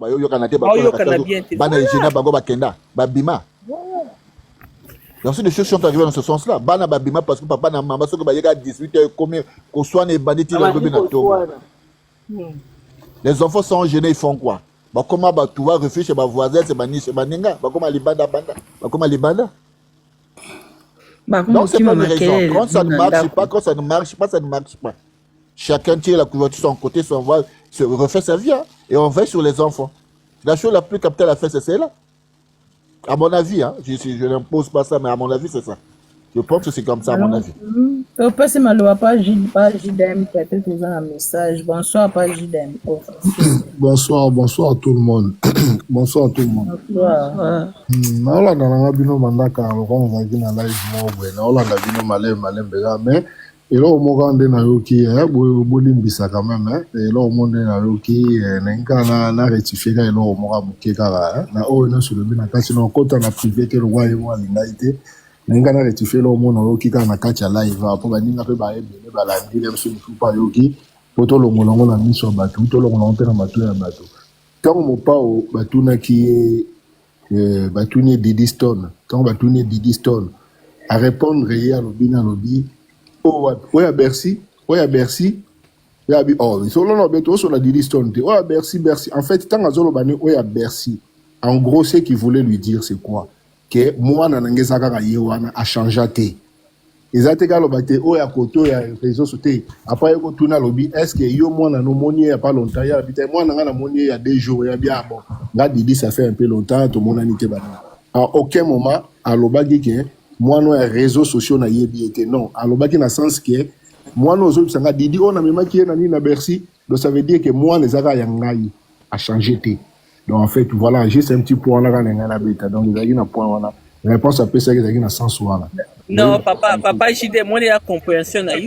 Bayo kanate ba bana ejena bango bakenda babima. Donc ces choses sont arrivées dans ce sens-là. Bana babima parce que papa na maman soki bayeka 18h comme qu'on soit les bandits la bébé na to. Les enfants sont gênés, ils font quoi? Bah comment bah tu vas réfléchir chez ma voisine, c'est ma niche, c'est ma ninga. Bah comment les banda. Bah comment les banda. Donc c'est pas une raison. Quand ça ne marche pas, quand ça ne marche pas, ça ne marche pas. Chacun tire la couverture de son côté, son voile, se refait sa vie, hein, et on veille sur les enfants. La chose la plus capitale à faire, c'est celle-là. À mon avis, hein, je n'impose pas ça, mais à mon avis, c'est ça. Je pense que c'est comme ça, à mon avis. Passez mal pas JDM, peut-être un message. Bonsoir, pas JDM. Bonsoir tout le monde. Bonsoir à tout le monde. Bonsoir. Naola na bino mandaka on va dire na live mo bwe naola na bino malem bega mais elo mo gande na yoki bolimbisa quand même hein elo mo nde na yoki na na rectifier elo mo ga mukeka na o na sur le bina kasi na kota na privé que le roi et moi l'ingaité na rectifier elo mo na yoki kana kati ya live pour ba ninga pe ba ebele ba landi même sur le pas yoki poto lo molongo na miso batu to lo molongo na matu ya batu quand mo pa o batuna qui Batuni Didi Stone, quand Batuni Didi Stone, à répondre hier à l'obina lobby, oh, ouais à Bercy, oh, ils sont là, on sur la Didi Stone, oh à Bercy, en fait, tant à Zolobane, oh à Bercy, en gros, ce qu'il voulait lui dire, c'est quoi? Que moi, Nanangezaka Yewana a changé. Ils ont été galopés, oh, à côté, il y a réseau sauté. Après, il y a tout lobby. Est-ce que yo, moi, n'a monier, il n'y a pas longtemps, il y a moi, n'a monier, il y a des jours, il y a bien, bon. Là, Didi, ça fait un peu longtemps, tout le monde a été banni. À aucun moment, à l'obagi, que moi, nous, réseaux sociaux, n'a été non. À l'obagi, dans le sens que moi, nous autres, ça a Didi, on a même qui est na Bercy. Donc, ça veut dire que moi, les Aga Yangaï a changé. Donc, en fait, voilà, juste un petit point là, donc, il y a un point, voilà. La réponse à ça, il y a un sens, voilà. Non, papa, j'ai des mots de la compréhension. Il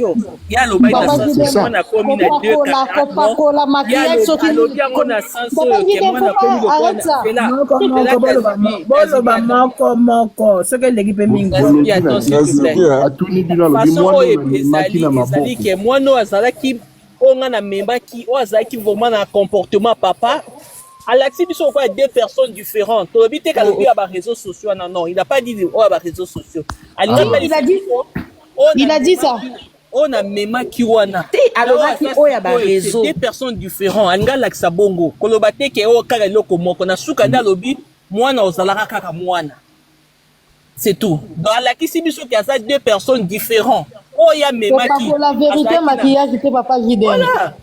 y a le bail de sens, on a commis les deux caractères. Il y a le qu'on a sens, on a commis ce que l'équipe est mingue. C'est-à-dire que moi, nous, on a même qui, on a qui vraiment un comportement papa. Alexis Bissou a deux personnes différentes. Réseaux sociaux. Non, il n'a pas dit réseaux sociaux. Il a dit ça. On a même qui wana. C'est deux personnes différentes. Anga bongo. Kolobate ke o kala loko moko na suka da lobi mwana ozalaka kaka mwana. C'est tout. Dans Alexis Bissou qui a ça deux personnes différentes. Oh ya même qui. La vérité maquillage c'était papa Giden. Voilà.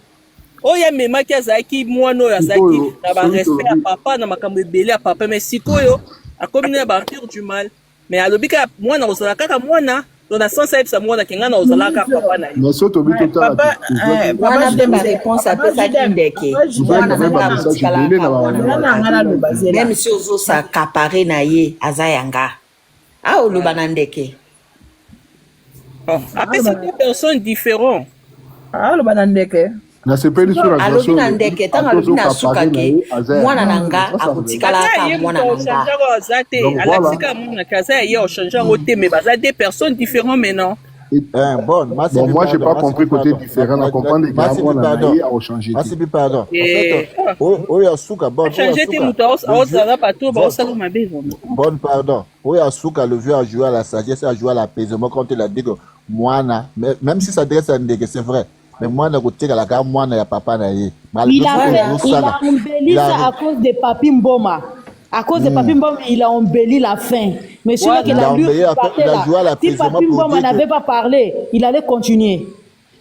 Oh ya mema ki azaki mwana oyo azaki na ba respect à papa na makambo ebele à papa mais sikoyo akomi na ba retour du mal mais alobika mwana ozala kaka mwana dans la sens sa mwana kenga na ozala kaka papa na mais soto bito ta papa ma réponse à ça qui ndeke même si ozo sa caparé na ye azayanga ah olobana ndeke après c'est deux personnes différentes ah olobana ndeke na sepeli sur la alobi na ndeke tanga alobi na suka ke mwana nanga akotikala ka mwana nanga alaxika mwana kaza ye o changer côté mais baza deux personnes différentes maintenant bon moi j'ai pas compris côté différent à comprendre que mwana naye a changé pardon oya suka bon changer te muto osala pato ba osala mabe bon pardon oya suka le vieux a joué à la sagesse a joué à l'apaisement quand il a dit que mwana même si ça adresse à ndeke c'est vrai. Mais moi, je suis la moi, papa. Il a embelli ça à cause de Papi Mboma. À cause de Papi Mboma, il a embelli la fin. Mais celui qui a lu, si Papi Mboma n'avait pas parlé, il allait continuer.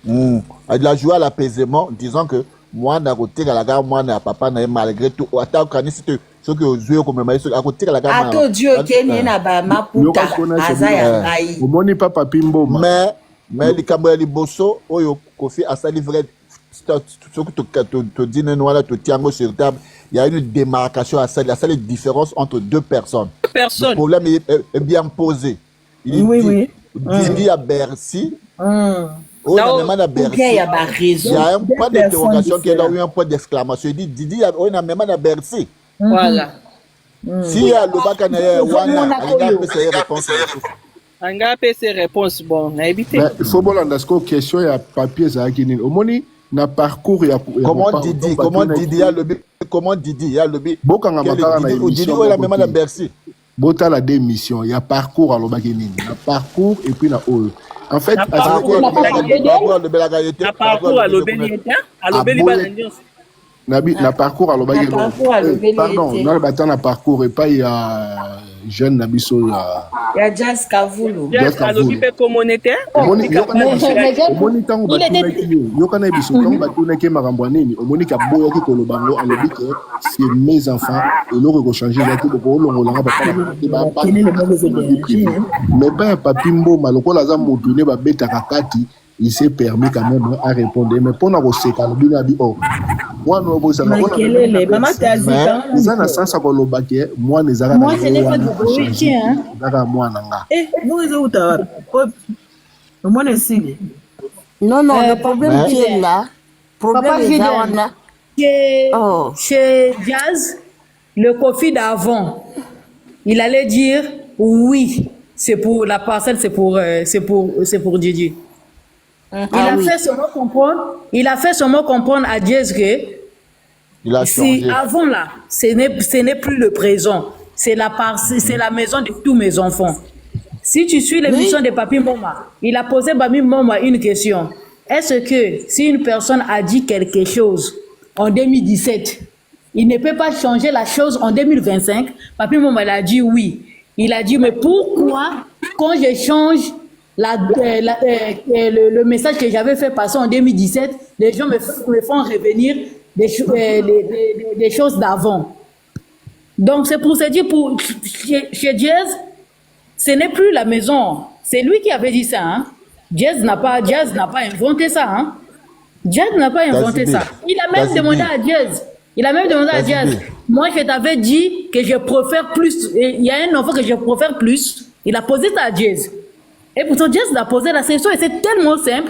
Il a joué à l'apaisement, disant que moi, je suis la moi, papa, malgré tout. Attends, quand c'était ce que aux yeux comme mais à côté la gamme. Attends, Dieu, Kenny na ba maputa. Azaya ngai. Au moni pas Papi Mboma. Mais les camarades bosso oyo kofi asali vrai ce que te dit noir te tiango sur table il y a une démarcation à ça il y a une différence entre deux personnes. Le problème est bien posé. Oui. Didi à Bercy. Il y a un point d'interrogation qui est là où il y a un point d'exclamation. Il dit Didi on a même à Bercy. Voilà. Si il y a le bac à Wana, il y a une réponse. Anga pe ses réponses bon na éviter il faut bon underscore question ya papier ça qui ni omoni na parcours ya comment Didi ya lobi bokanga makala na Didi oyo la même na Bercy bota la démission ya parcours alobaki nini na parcours et puis na oyo en fait parcours alobeli bana nyonso na parcours alobaki pardon na bata na parcours et pas ya jeune na biso ya Jazz Kavulu alobi pe communauté omoni ntango batunaki yo yokana biso ntango batunaki makambo ya nini omoni kaboyaki koloba ngo alobi ke c'est mes enfants eloko ekochange yaki boko olongolanga mais pas ya papi mboma lokola aza motu ne babetaka kati il s'est permis quand même à répondre mais pona koseka alobi na bi mwana obosana eza na sansa koloba ke mwana ezaka moi ce n'est pas du bruit ezaka mwana nga non le problème qui est là chez Jazz le Kofi d'avant il allait dire oui c'est pour la parcelle c'est pour Didi. Il a fait seulement comprendre à Jazz que avant là, ce n'est plus le présent. C'est la maison de tous mes enfants. Si tu suis l'émission de Papi Mboma, il a posé Papi Mboma une question. Est-ce que si une personne a dit quelque chose en 2017, il ne peut pas changer la chose en 2025? Papi Mboma il a dit oui. Il a dit mais pourquoi quand je change le message que j'avais fait passer en 2017, les gens me font revenir des choses d'avant. Donc c'est pour se dire, chez Jazz, ce n'est plus la maison. C'est lui qui avait dit ça. Hein? Jazz n'a pas inventé ça. Hein? Jazz n'a pas inventé ça. Il a même demandé à Jazz. Moi, je t'avais dit que je préfère plus. Il y a un enfant que je préfère plus. Il a posé ça à Jazz. Et pourtant, Jazz a posé la question et c'est tellement simple.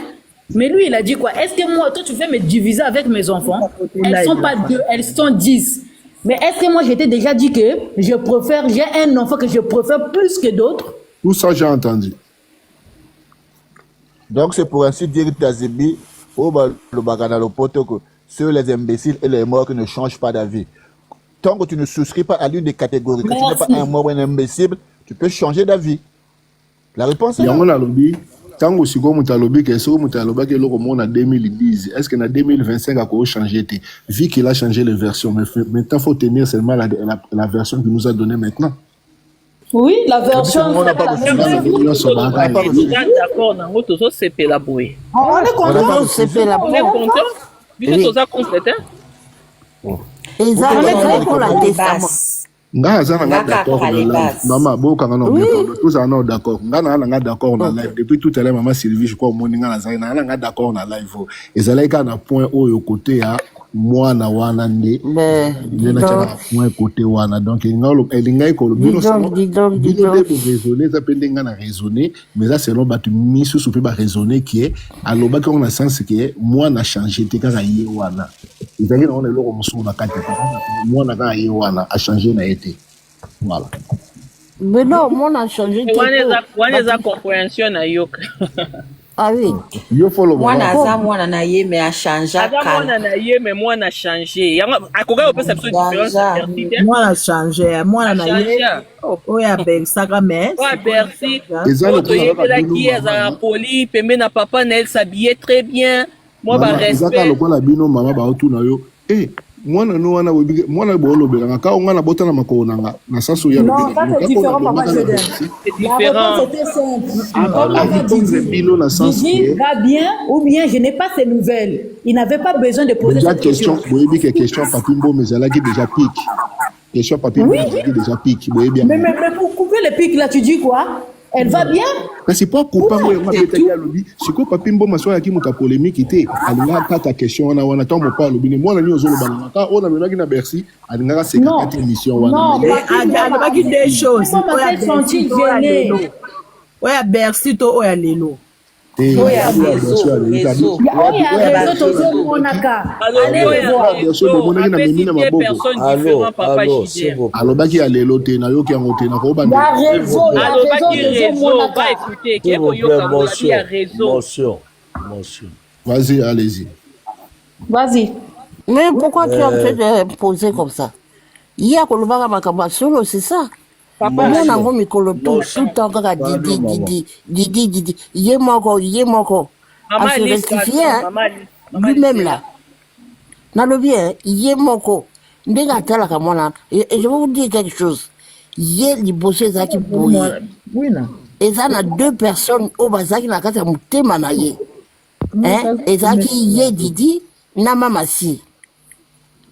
Mais lui, il a dit quoi? Est-ce que moi, toi, tu veux me diviser avec mes enfants? Elles sont pas 2, elles sont 10. Mais est-ce que moi, je t'ai déjà dit que j'ai un enfant que je préfère plus que d'autres? Tout ça, j'ai entendu. Donc, c'est pour ainsi dire, Tazibi, le bagana, le pote, que ceux les imbéciles et les morts qui ne changent pas d'avis. Tant que tu ne souscris pas à l'une des catégories, que tu n'es pas un mort ou un imbécile, tu peux changer d'avis. La réponse est là. Tango siko mutalobi que siko mutaloba que le roman en 2010 est-ce que en 2025 a changé vu qu'il a changé les versions mais maintenant faut tenir seulement la version qu'il nous a donnée maintenant. Oui, la version on est d'accord dans votre CP la bouée. On est content CP la bouée. On est content. Vous êtes complété. Exactement pour la décembre. Nga za nga d'accord na live maman boka nga tous en d'accord nga d'accord na live depuis tout à l'heure maman Sylvie je crois moni nga za nga d'accord na live ezalaka na point oyo côté ya mwana wana nde il na tena point côté wana donc ngalo elinga ko bino raisonner ça pende nga na raisonner mais ça c'est non batu misu soupe ba raisonner qui est aloba ko na sens que mwana changer te kaka ye wana ezali na on le ko musuna kati mwana ka ye wana a changer na été voilà mais non mwana a changé wana za compréhension na yoka. Ah oui. Yo follow mwana na ye mais a changé mwana na ye mais mwana changé akoka perception différente mwana changé mwana na ye oya bersaka mais Bercy la qui est poli pembe na papa na elle s'habillait très bien moi ba respect lokola bino mama ba otuna yo mwana no wana webige mwana bolobelanga ka ngana botana makona nga na saso ya non ça c'est différent papa c'est différent c'était simple Didi va bien ou bien je n'ai pas ces nouvelles il n'avait pas besoin de poser cette question boyebi que question papi mbo mais elle a déjà pique question papi mbo déjà pique boyebi mais pour couper le pic là tu dis quoi? Elle va bien? Mais c'est pas coupant moi ma beta ya lobi siko papi mbo maso ya ki muta polémique té alinga kata question wana tant mo pa lobi moi na ni ozolo bana ka ona me na Bercy alinga se kata émission wana non pas des choses oya senti gêné oya Bercy to oya lelo oya réseau tozo monaka alobaki ya lelo te na yoki yango te na ko banda écouter vas-y allez-y Vas-y. Mais pourquoi tu es en train de poser comme ça? Il y a Kolobaka Makamba solo, c'est ça. Papa, Mon amour, Mikolo, tout le temps, quand Didi, Yemoko. À maman se Alice, rectifier, hein, maman Alice, lui-même là. Nalobi, hein, Yemoko. Ndega tala kamona. Et je vais vous dire quelque chose. Hier, les bossés, ça qui bouillent. Oui, non. Et ça, a deux personnes au bazaki na kata mutema na ye. Hein? Et ça qui yé Didi, na mamasi.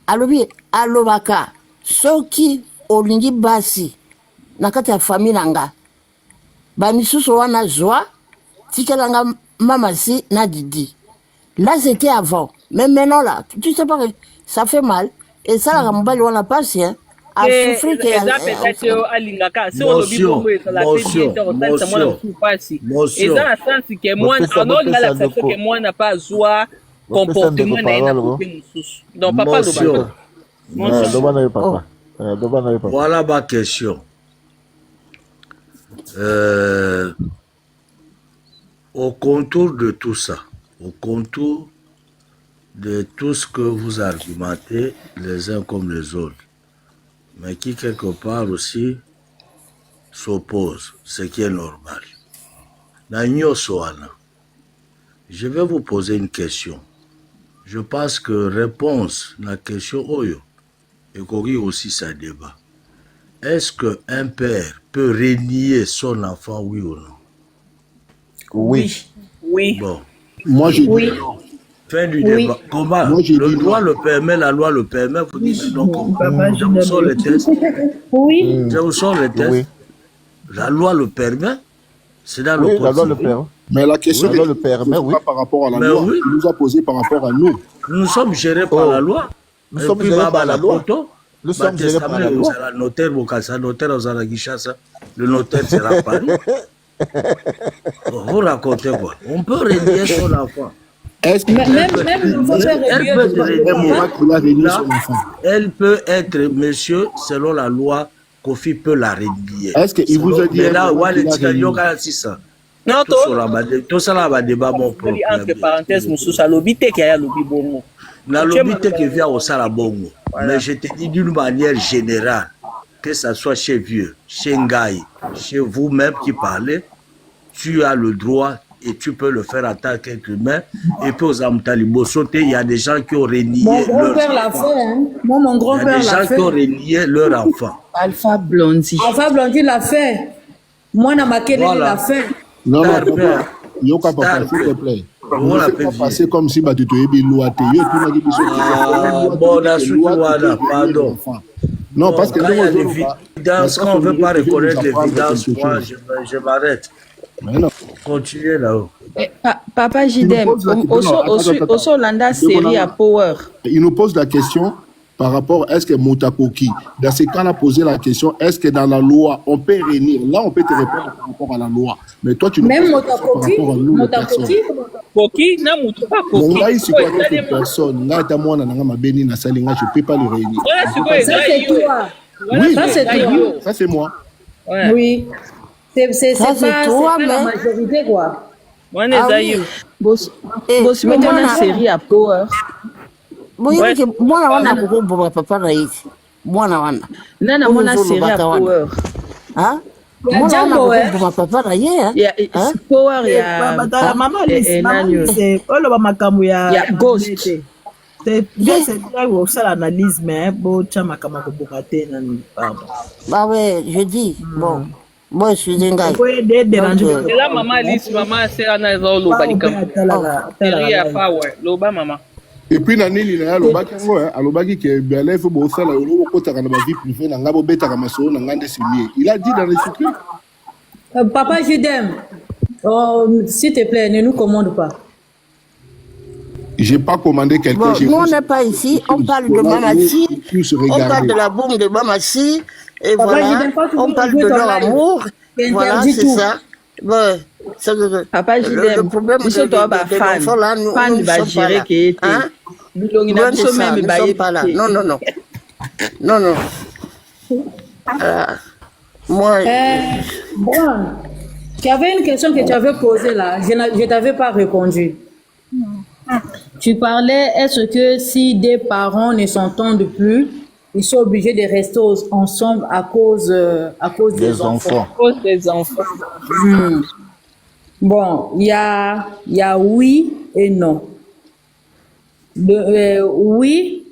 Alobi, alobaka, soki olingi basi, na kata ya famille nanga. Bamisuso wana joie, tikelanga mamasi na Didi. Là, c'était avant. Mais maintenant, là, tu sais pas que ça fait mal. Et ça, la mobile, on a passé, hein. À souffrir qu'il y a... Voilà ma question. Au contour de tout ça, au contour de tout ce que vous argumentez les uns comme les autres, mais qui quelque part aussi s'oppose, ce qui est normal. Je vais vous poser une question. Je pense que réponse à la question Oyo et Kori aussi ça débat. Est-ce qu'un père peut renier son enfant, oui ou non? Oui. Oui. Bon. Moi, je dis Oui. non. Fin du débat. Comment? Moi, j'ai Le dit droit non. le permet, la loi le permet. Vous dites non. Je vous sors les tests. Oui. Je vous sors les tests. Oui. La loi le permet. C'est dans le Oui, code la loi le civil. permet. Mais la question La loi le permet, oui. pas par rapport à la Mais loi. oui. Il nous a posé par rapport à nous. Nous sommes gérés par Oh. la loi. Nous Et sommes puis, gérés bah, par la la loi. photo, Nous sommes gérés par la loi. Le notaire, le notaire aux Aragishasa, le notaire sera Paris. Vous racontez quoi? On peut renier son enfant. Est-ce que Même l'enfant peut renier son enfant? Elle peut être, monsieur, selon la loi, Kofi peut la renier. Est-ce qu'il vous a dit Mais là, qu'il a renié? Non, tout ça va débat mon propre. entre parenthèses, Moussoussa, lobby te qui a lobby bon. La lobby te qui vient au Salabongo. Mais je te dis d'une manière générale, que ce soit chez Vieux, chez Ngaï, chez vous-même qui parlez, tu as le droit et tu peux le faire en tant qu'être humain. Et puis aux Amtalibosoté, il y a des gens qui ont renié Mon leur grand-père l'a enfant. fait, hein. Moi, mon Il y a grand-père des l'a gens fait. qui ont renié leur enfant. Alpha Blondie. Alpha Blondie l'a fait. Moi, Namakele Voilà. l'a fait. Non, non, Star papa. Père. Yoka, papa, Star s'il te Père. plaît. On Ne fais l'appelle pas Vieux. passer comme si tu es loi. Bon, la suite, voilà, pardon. Non, Bon, parce que quand il y a nous, l'évidence, quand on ne veut pas reconnaître l'évidence, moi, je m'arrête. Mais non. Continuez là-haut. Papa Jidem, au Landa série à Power. Il nous pose la question par rapport, est-ce que Moutakoki, dans ce cas, on a posé la question, est-ce que dans la loi, on peut réunir? Là, on peut te répondre par rapport à la loi. Mais toi, tu nous Même poses la question par rapport à nous, les personnes. Koki, na mutu pas Bon, Koki. là, ici, quoi, d'autres personnes, là, t'as moi, ma béni, na salinga, je peux pas le réunir. Voilà, c'est quoi, Ça, c'est toi. Oui, Ça, c'est toi. ça, c'est moi. Ouais. Oui. C'est Ça, c'est pas toi, la mais- majorité, quoi. Moi, Ah Nezaï. oui. Boss, Eh, boss, mais mais moi, une na- série à Power. Moi, mwana wana kukumbuka papa na hizi. Mwana wana. Nana mona série à Power. Hein? Ya Mwana wana Django, kukumbuka papa na ye, hein? Ya Hein? Power ya batala mama Alice, mama Alice, oloba makambo ya Ghost. c'est bien osala analyse mais botya makambo koboka te nani pardon Bah ouais, je dis, bon. Moi, je suis un gars. okoyede dérange Donc, Et là, maman Alice, maman, c'est Anna Ezao Loba Likambo. Série à Power, Loba, maman. Et puis, na nini na alobaki yango, alobaki que Berlin faut bosala yolo okotaka na ba vie privée na ngabo betaka masolo na ngande simier. Il a dit dans les secrets. Papa Judem, s'il te plaît, ne nous commande pas. J'ai pas commandé quelqu'un. bon, j'ai nous, on juste- n'est pas ici, on parle de Voilà, Mamassi, il faut se on parle regarder. de la boum de Mamassi, et Papa, voilà, je n'aime pas toujours on parle jouer de ton leur live. amour, C'est voilà, interdit c'est tout. ça. Bon, Papa Jidem, problème biso to ba fan. l'enfant là, nous Fan ne ba sommes pas gérer là. qui était. Hein? Bilongi Loin na de biso ça, même nous ba ne sommes pas là. Non, non, non. Non, non. Moi, Bon, tu avais une question que tu avais posée là, je t'avais pas répondu. Tu parlais, est-ce que si des parents ne s'entendent plus, ils sont obligés de rester ensemble à cause des enfants? À cause des enfants. Bon, il y a oui et non. Oui,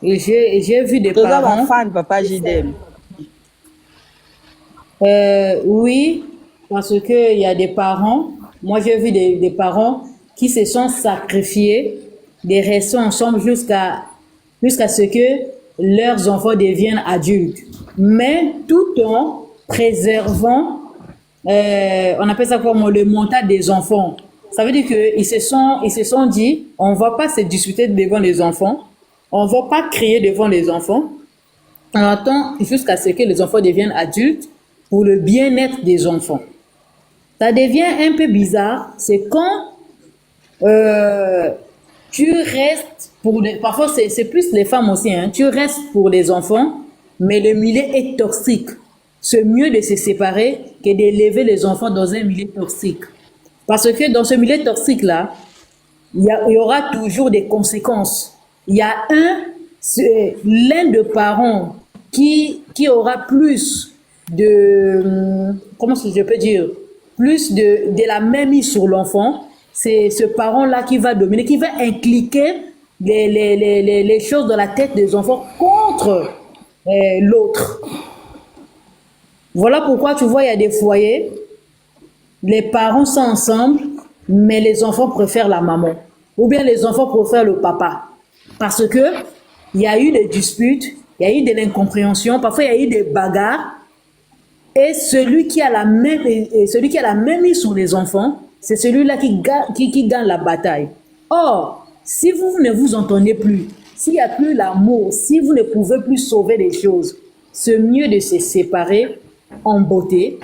j'ai vu des parents. Fan, papa JDM. Oui, parce que il y a des parents. Moi, j'ai vu des parents qui se sont sacrifiés de rester ensemble jusqu'à ce que leurs enfants deviennent adultes, mais tout en préservant, on appelle ça comment, le mental des enfants. Ça veut dire que ils se sont dit, on va pas se disputer devant les enfants, on va pas crier devant les enfants, on attend jusqu'à ce que les enfants deviennent adultes pour le bien-être des enfants. Ça devient un peu bizarre, c'est quand tu restes parfois c'est plus les femmes aussi, hein, tu restes pour les enfants, mais le milieu est toxique. C'est mieux de se séparer que d'élever les enfants dans un milieu toxique. Parce que dans ce milieu toxique-là, il y aura toujours des conséquences. Il y a l'un des parents qui aura plus de, comment je peux dire, plus de la mainmise sur l'enfant. C'est ce parent-là qui va dominer, qui va impliquer les choses dans la tête des enfants contre l'autre. Voilà pourquoi tu vois, il y a des foyers, les parents sont ensemble, mais les enfants préfèrent la maman. Ou bien les enfants préfèrent le papa. Parce que il y a eu des disputes, il y a eu de l'incompréhension, parfois il y a eu des bagarres. Et celui qui a la main mise sur les enfants, c'est celui-là qui gagne la bataille. Or, si vous ne vous entendez plus, s'il n'y a plus l'amour, si vous ne pouvez plus sauver les choses, c'est mieux de se séparer en beauté.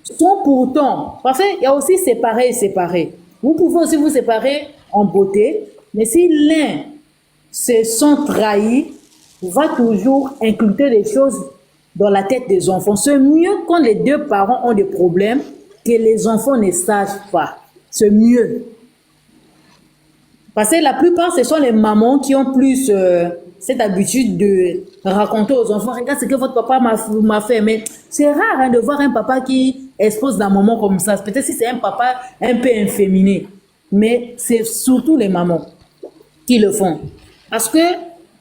Sans pourtant, parce qu'il y a aussi séparer et séparer. Vous pouvez aussi vous séparer en beauté, mais si l'un se sent trahi, va toujours inculquer des choses dans la tête des enfants. C'est mieux quand les deux parents ont des problèmes que les enfants ne sachent pas. C'est mieux. Parce que la plupart, ce sont les mamans qui ont plus cette habitude de raconter aux enfants, regarde ce que votre papa m'a fait. Mais c'est rare, hein, de voir un papa qui expose la maman comme ça. Peut-être si c'est un papa un peu inféminé. Mais c'est surtout les mamans qui le font. Parce que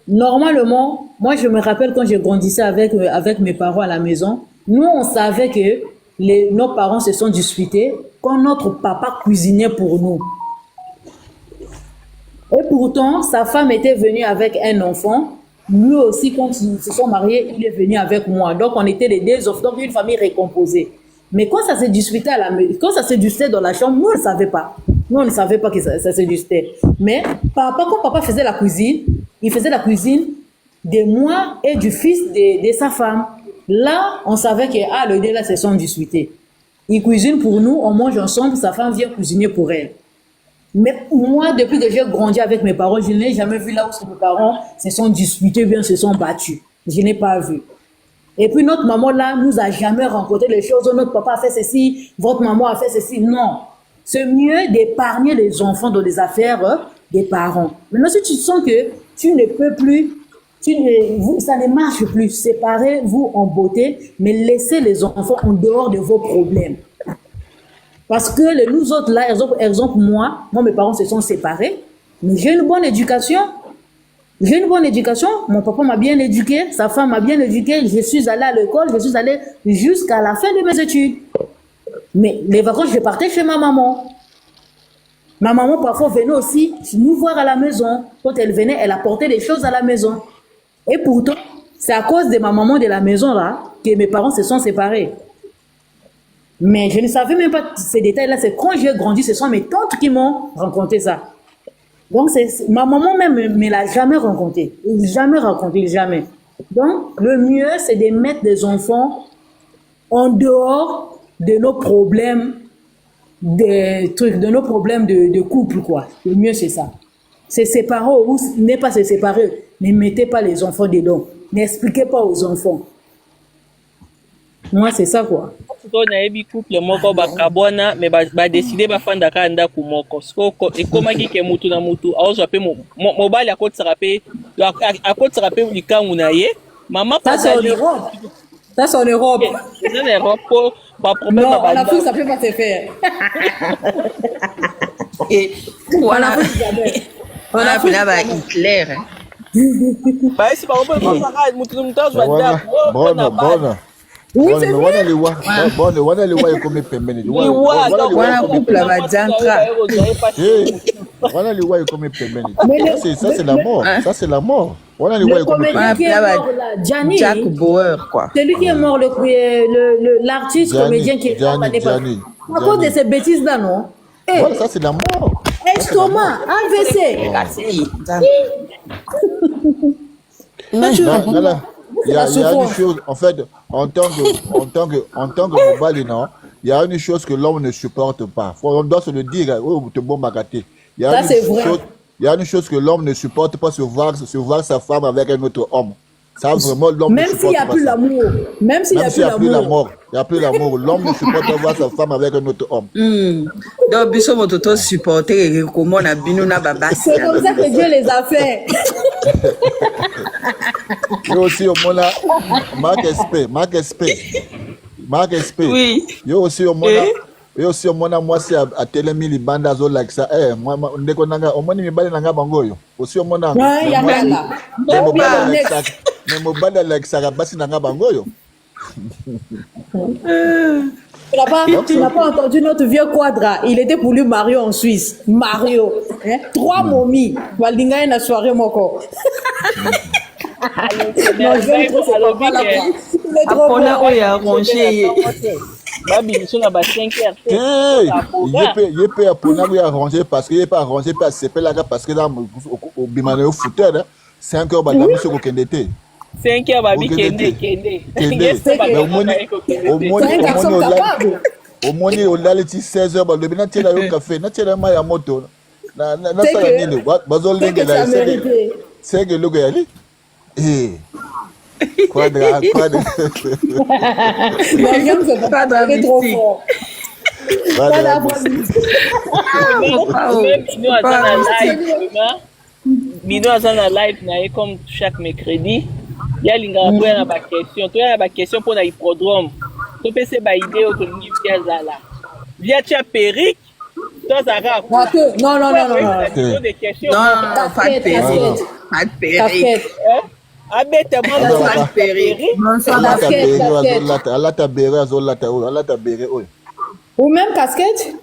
normalement, moi je me rappelle quand je grandissais avec mes parents à la maison, nous on savait que nos parents se sont disputés quand notre papa cuisinait pour nous. Et pourtant, sa femme était venue avec un enfant. Lui aussi, quand ils se sont mariés, il est venu avec moi. Donc on était les deux enfants, donc une famille récomposée. Mais quand ça se disputait quand ça se disputait dans la chambre, nous on ne savait pas. Nous on ne savait pas que ça se disputait. Mais quand papa faisait la cuisine, il faisait la cuisine de moi et du fils de sa femme. Là, on savait que le deux là se sont disputés. Il cuisine pour nous, on mange ensemble, sa femme vient cuisiner pour elle. Mais moi, depuis que j'ai grandi avec mes parents, je n'ai jamais vu là où mes parents se sont disputés, bien se sont battus. Je n'ai pas vu. Et puis notre maman là nous a jamais rencontré les choses. Notre papa a fait ceci, votre maman a fait ceci. Non. C'est mieux d'épargner les enfants dans les affaires des parents. Maintenant, si tu sens que tu ne peux plus, ça ne marche plus, séparez-vous en beauté, mais laissez les enfants en dehors de vos problèmes. Parce que nous autres là, exemple moi, mes parents se sont séparés, mais j'ai une bonne éducation. Mon papa m'a bien éduqué, sa femme m'a bien éduqué, je suis allée à l'école, je suis allée jusqu'à la fin de mes études. Mais les vacances, je partais chez ma maman. Ma maman parfois venait aussi nous voir à la maison. Quand elle venait, elle apportait des choses à la maison. Et pourtant, c'est à cause de ma maman de la maison là que mes parents se sont séparés. Mais je ne savais même pas ces détails-là. C'est quand j'ai grandi, ce sont mes tantes qui m'ont raconté ça. Donc, ma maman même ne me l'a jamais raconté. Jamais. Donc, le mieux, c'est de mettre des enfants en dehors de nos problèmes, de nos problèmes de couple, quoi. Le mieux, c'est ça. Se séparer ou n'est pas se séparer. Ne mettez pas les enfants dedans. N'expliquez pas aux enfants. Moi, c'est ça, quoi. To na yebi couple moko bakabwana mais ba décider ba fanda ka ndako moko siko ekomaki ke mutu na mutu aozwa pe mobali akotisaka pe likangu na ye mama ça c'est en Europe. Ça c'est en Europe. C'est en Europe pour pas problème. Non, en Afrique ça peut pas se faire. Et voilà. On a appelé à Hitler. Bah si par exemple mutu azwa ndako Bona. Oui, c'est vrai. Wana liwa ekome pembeni. Wana couple la Badiantra. Wana liwa ekome pembeni. Ça c'est la mort. Ça c'est la mort. Wana liwa Le ekome comédien qui est mort là, Gianni. Jack Bauer, quoi. C'est lui qui est mort, l'artiste comédien qui est mort l'année passée. À cause de ces bêtises là, non? Voilà, ça c'est la mort. Estomac, AVC. Il y a une chose, en fait, en tant que mobile, non, il y a une chose que l'homme ne supporte pas. On doit se le dire, il y a une chose que l'homme ne supporte pas, se voir sa femme avec un autre homme. Ça, vraiment, l'homme même s'il n'y a plus l'amour. Même s'il n'y a plus l'amour. Il n'y a plus l'amour. L'homme ne supporte pas voir sa femme avec un autre homme. Donc, biso mototo supporter comment on a binuna baba. C'est comme ça que Dieu les a fait. Yo aussi au monde là, Marc SP. Oui. Yo aussi au monde là, moi c'est à Télémi les bandes azol like ça. Moi ndeko nanga au monde mi bale nanga bangoyo. Aussi au monde là. Ouais, ya là. Mais mon bale like ça basi nanga bangoyo. Tu n'as pas entendu notre vieux Quadra. Il était pour lui Mario en Suisse. Mario. Hein? 3 momies. Walinga une soirée moko. Non, je trop pas la il est trop bon. Il a arrangé. Babi, sur la base 5 heures. Il peut apprendre à arranger parce qu'il n'est pas arrangé parce que là parce que là au bimane au footer 5 heures badami sur au kendete. 5 heures babi kende. Au moins au laliti 16 heures babi na tiela yo café na tiela ma ya moto na sala nini bazol lenge la c'est que le gars ali Quadra. C'est trop fort. Mino aza na live na ye comme chaque mercredi. Ya lingaka toya na baquestion. Toya na baquestion mpo na hippodrome. Topese baide oyo tolingi via azala. Via tia perrique. Tozaka Non. Non, pas de perrique. Pas de perrique. Abete mwana pas de perrique. Alata bere oyo. Ou même casquette?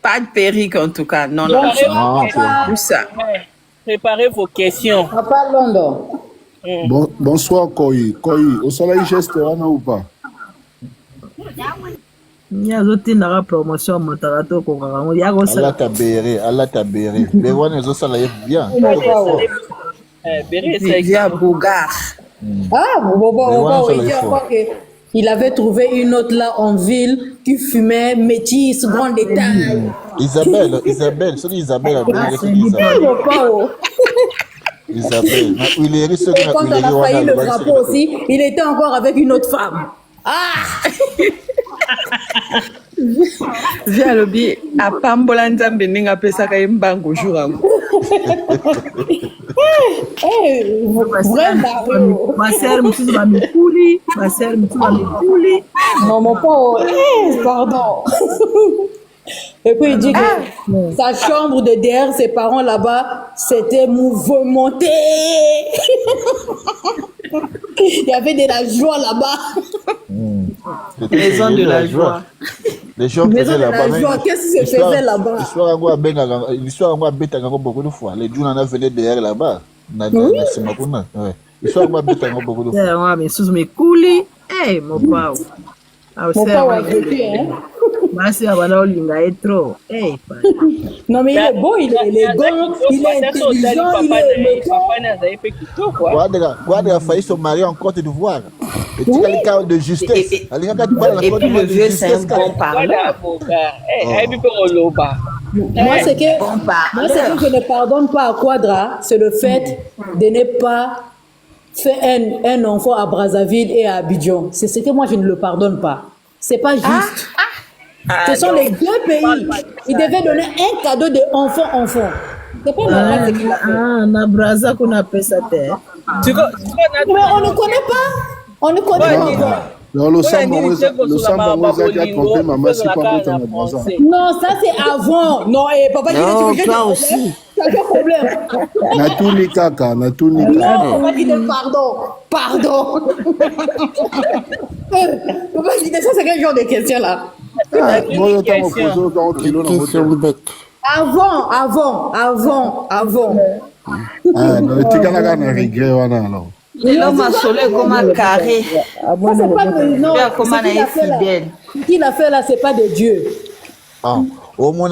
Pas de perruque en tout cas. Non. Tout ça. Préparez vos questions. Papa London. Bonsoir Koyi. Au soleil geste ou pas? Ni azotindaka promotion motaka to kokaka ya kosala alata bere mais wana ezosala ye bien via Bogart. Il avait trouvé une autre là en ville qui fumait métisse, grande détail. Isabelle, c'est Isabelle. Isabelle. Quand on a failli le drapeau aussi, il était encore avec une autre femme. Via lobby a pambola nzambe ninga pesa ka mbango jour ango. Vraiment. Ma sœur mutuzu ba mikuli, Maman pardon. Et puis il dit que sa chambre de derrière ses parents là-bas, c'était mouvementé. Il y avait de la joie là-bas. Maison de la joie. Les gens faisaient là-bas. Qu'est-ce qui se faisait là-bas? L'histoire a bêta beaucoup de fois. Les gens en avaient venaient derrière là-bas. L'histoire a bêta beaucoup de fois. Ouais, mais sous mes coulis, mon pao. Mon pao a vécu, hein? Merci à Banaolinga est trop. Non, mais il est beau, il est bon, il est intelligent, il est éloquent. Guarda a failli se marier en Côte d'Ivoire. Et tu as le cas de justesse. Et puis le vieux, c'est un bon parleur. Moi, ce que je ne pardonne pas à Quadra, c'est le fait de ne pas fait un enfant à Brazzaville et à Abidjan. C'est ce que moi, je ne le pardonne pas. C'est pas juste. Ce sont les deux pays. Ils devaient donner un cadeau d'enfant. C'est pas normal ce qu'il a fait. Na Brazza qu'on appelle ça terre. Mais on ne connaît pas. On ne connaît pas. Non, le samba qui a trompé maman, c'est pas peut-être un Brazza. Non, ça c'est avant. Non, papa, Non, toi aussi. t'as quel problème? Natuni kaka. Non, papa dit pardon. Papa dit ça, c'est quel genre de question là? Moi, je t'en repose autant de kilos dans votre tête. Avant. Ah, non, tu as un regret, alors. L'homme a solé comme un carré. Ça, c'est pas de, non, ce qu'il a fait là, c'est pas de Dieu. Au moins,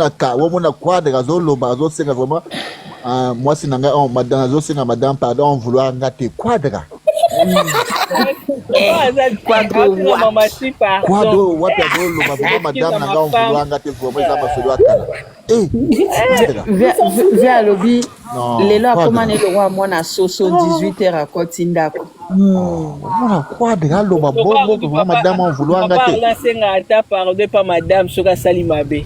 quoi de raison, l'obazo, c'est vraiment. Moi, c'est madame, pardon, vouloir gâter quadra. Vers lobby, les là comment est le roi moi na soso 18h à Kotinda. Voilà quoi de gars loba bon madame en vouloir gâter. Là c'est ngata pardon pas madame soka salimabe.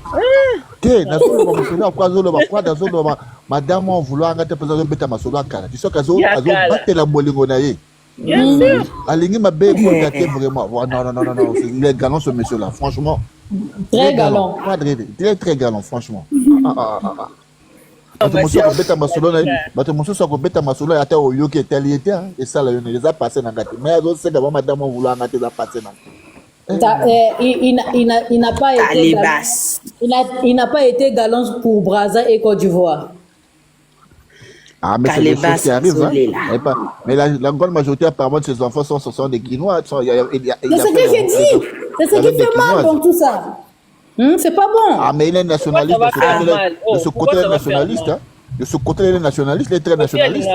Te na so ba musolo kwa zo loba kwa da zo loba madame en vouloir gâter parce que beta masolo akala. Tu sais kazo battre la bolingo na ye. Bien sûr. Alingi mabe pour gâter vraiment. Non, il est galant ce monsieur là franchement. Très galant. Très galant franchement. Bato mosusu soko beta masolo ata oyoki etali ete esala yo eza passé na ngati mais azo d'abord madame on vouloir ngati eza passé na il n'a pas été il n'a pas été galant pour Brazza et Côte d'Ivoire. Ah, mais c'est des choses qui arrivent, hein. Mais la grande majorité apparemment de ces enfants sont des Guinois. C'est ce que j'ai dit. C'est ce qui fait mal dans tout ça. C'est pas bon. Ah, mais il est nationaliste. De ce côté, il est nationaliste. De ce côté, il est nationaliste. Il est très nationaliste.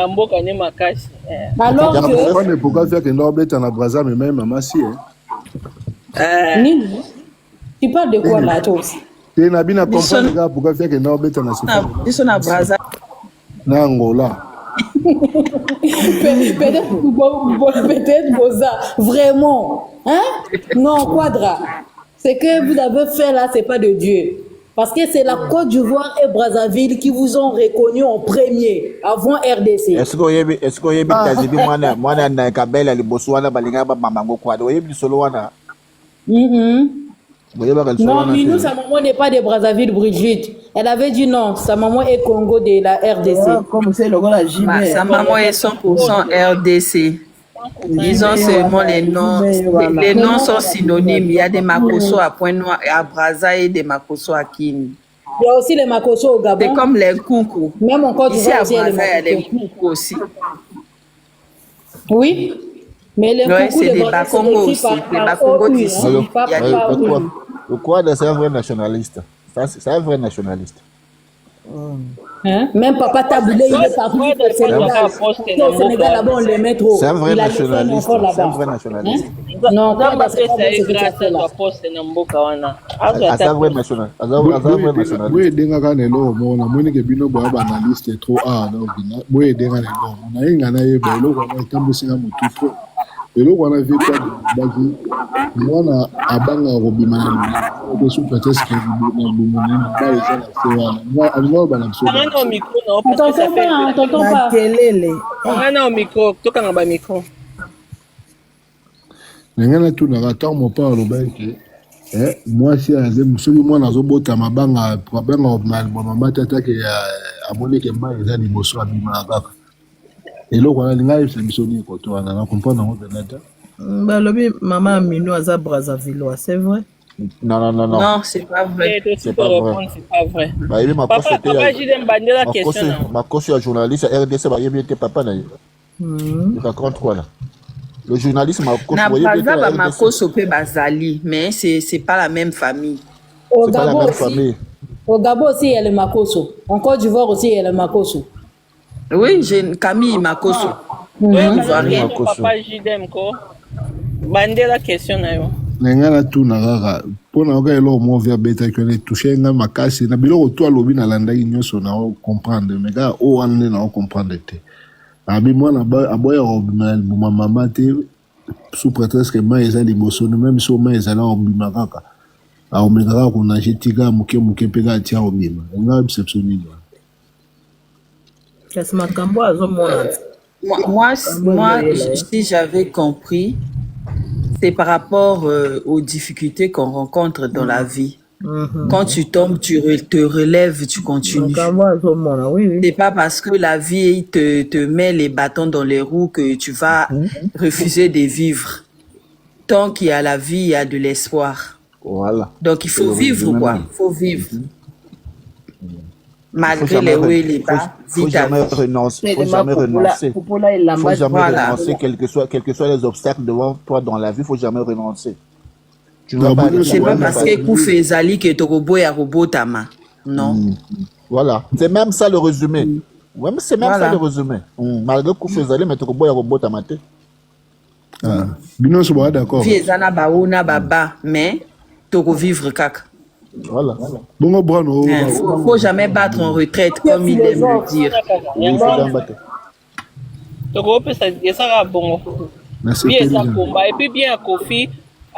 Alors que... Pourquoi faire que Norbert en a Brazza, mais même maman si, tu parles de quoi là, toi aussi? Tu n'as bien compris, les gars, pourquoi faire que Norbert en a Brazza? Ils sont à Brazza. Nangola. Peut-être Boza. Vraiment. Hein? Non, Quadra. Ce que vous avez fait là, c'est pas de Dieu. Parce que c'est la Côte d'Ivoire et Brazzaville qui vous ont reconnu en premier, avant RDC. Est-ce que vous avez moi na kabela libosuana balinga ba mamango Quadra. Vous avez solo wana. Non, Minou, sa maman n'est pas de Brazzaville, Brigitte. Elle avait dit non, sa maman est Congo de la RDC. Comme c'est le la Jimé. Sa maman est 100% RDC. Disons seulement les noms. Les noms sont synonymes. Il y a des Makoso à Pointe-Noire, à Brazza et des Makoso à Kini. Il y a aussi les Makoso au Gabon. C'est comme les Koukou. Même encore ici à Brazza, il y a les Koukou aussi. Oui. Mais les c'est des Bakongo aussi. Les Bakongo d'ici. Le Quadra, c'est un vrai nationaliste. C'est un vrai nationaliste. Hein? Même Papa Taboulé, il est parti au Sénégal. Au Sénégal, là-bas, on le met trop. C'est un vrai nationaliste. C'est un vrai nationaliste. Non, Quadra, c'est pas bon ce que tu as fait là. C'est un vrai nationaliste. Oui, denga kana lo mo na moni ke bino ba analyste trop na bina. Oui, denga lo. Na inga na ye ba lo kwa tambusi na mutufu. Et on a vu quoi moi on a banga robima de sous peut-être que moi si celui moi nazo bota mabanga problème mama tata ke amoni ke ma eza liboso abima kaka. Et là, on a une solution pour toi. On comprend dans votre net. Maman Minou Aza Brazzavillois, c'est vrai? Non. Non, c'est pas vrai. C'est pas vrai. Ma cause est journaliste RDC, il était papa. Il raconte quoi là? Le journaliste m'a cause Bazali, mais c'est pas la même famille. Au Gabon aussi, il y a le Makoso. En Côte d'Ivoire aussi, il y a le Makoso. Oui, j'ai Camille Makoso. Papa Jidem ko. Bande la question na yo. Ngana tu na gaga. Pona oka elo mo via beta que les toucher nga makasi na biloko to alobi na landa nyonso na comprendre mais ga o ande na comprendre te. Abi moi là-bas, aboya ma maman te sous prétexte que moi ils ont l'émotion, même si moi ils allaient en bimakaka. A omekaka qu'on a jeté gars muke pega tia obima. On a exceptionné. Moi, si j'avais compris, c'est par rapport aux difficultés qu'on rencontre dans la vie. Quand tu tombes, te relèves, tu continues. C'est pas parce que la vie te met les bâtons dans les roues que tu vas refuser de vivre. Tant qu'il y a la vie, il y a de l'espoir. Voilà. Donc il faut vivre, quoi. Il faut vivre. Malgré les hauts et les bas, il faut jamais renoncer. Faut jamais renoncer. Faut jamais renoncer, quels que soient les obstacles devant toi dans la vie, faut jamais renoncer. C'est pas parce que Kouf et Zali que Tokobo et Arobo Tama. Non. Voilà. C'est même ça le résumé. Ouais, mais c'est même ça le résumé. Malgré Kouf et Zali, mais Tokobo et Arobo Tama. Bino soba d'accord. Vie ezana baona baba, mais Toko vivre kaka. Voilà. Bon, bon, faut jamais battre en retraite comme il aime le dire. Il faut jamais battre. Toko peut ça bon. Bien ça combat et puis bien Kofi.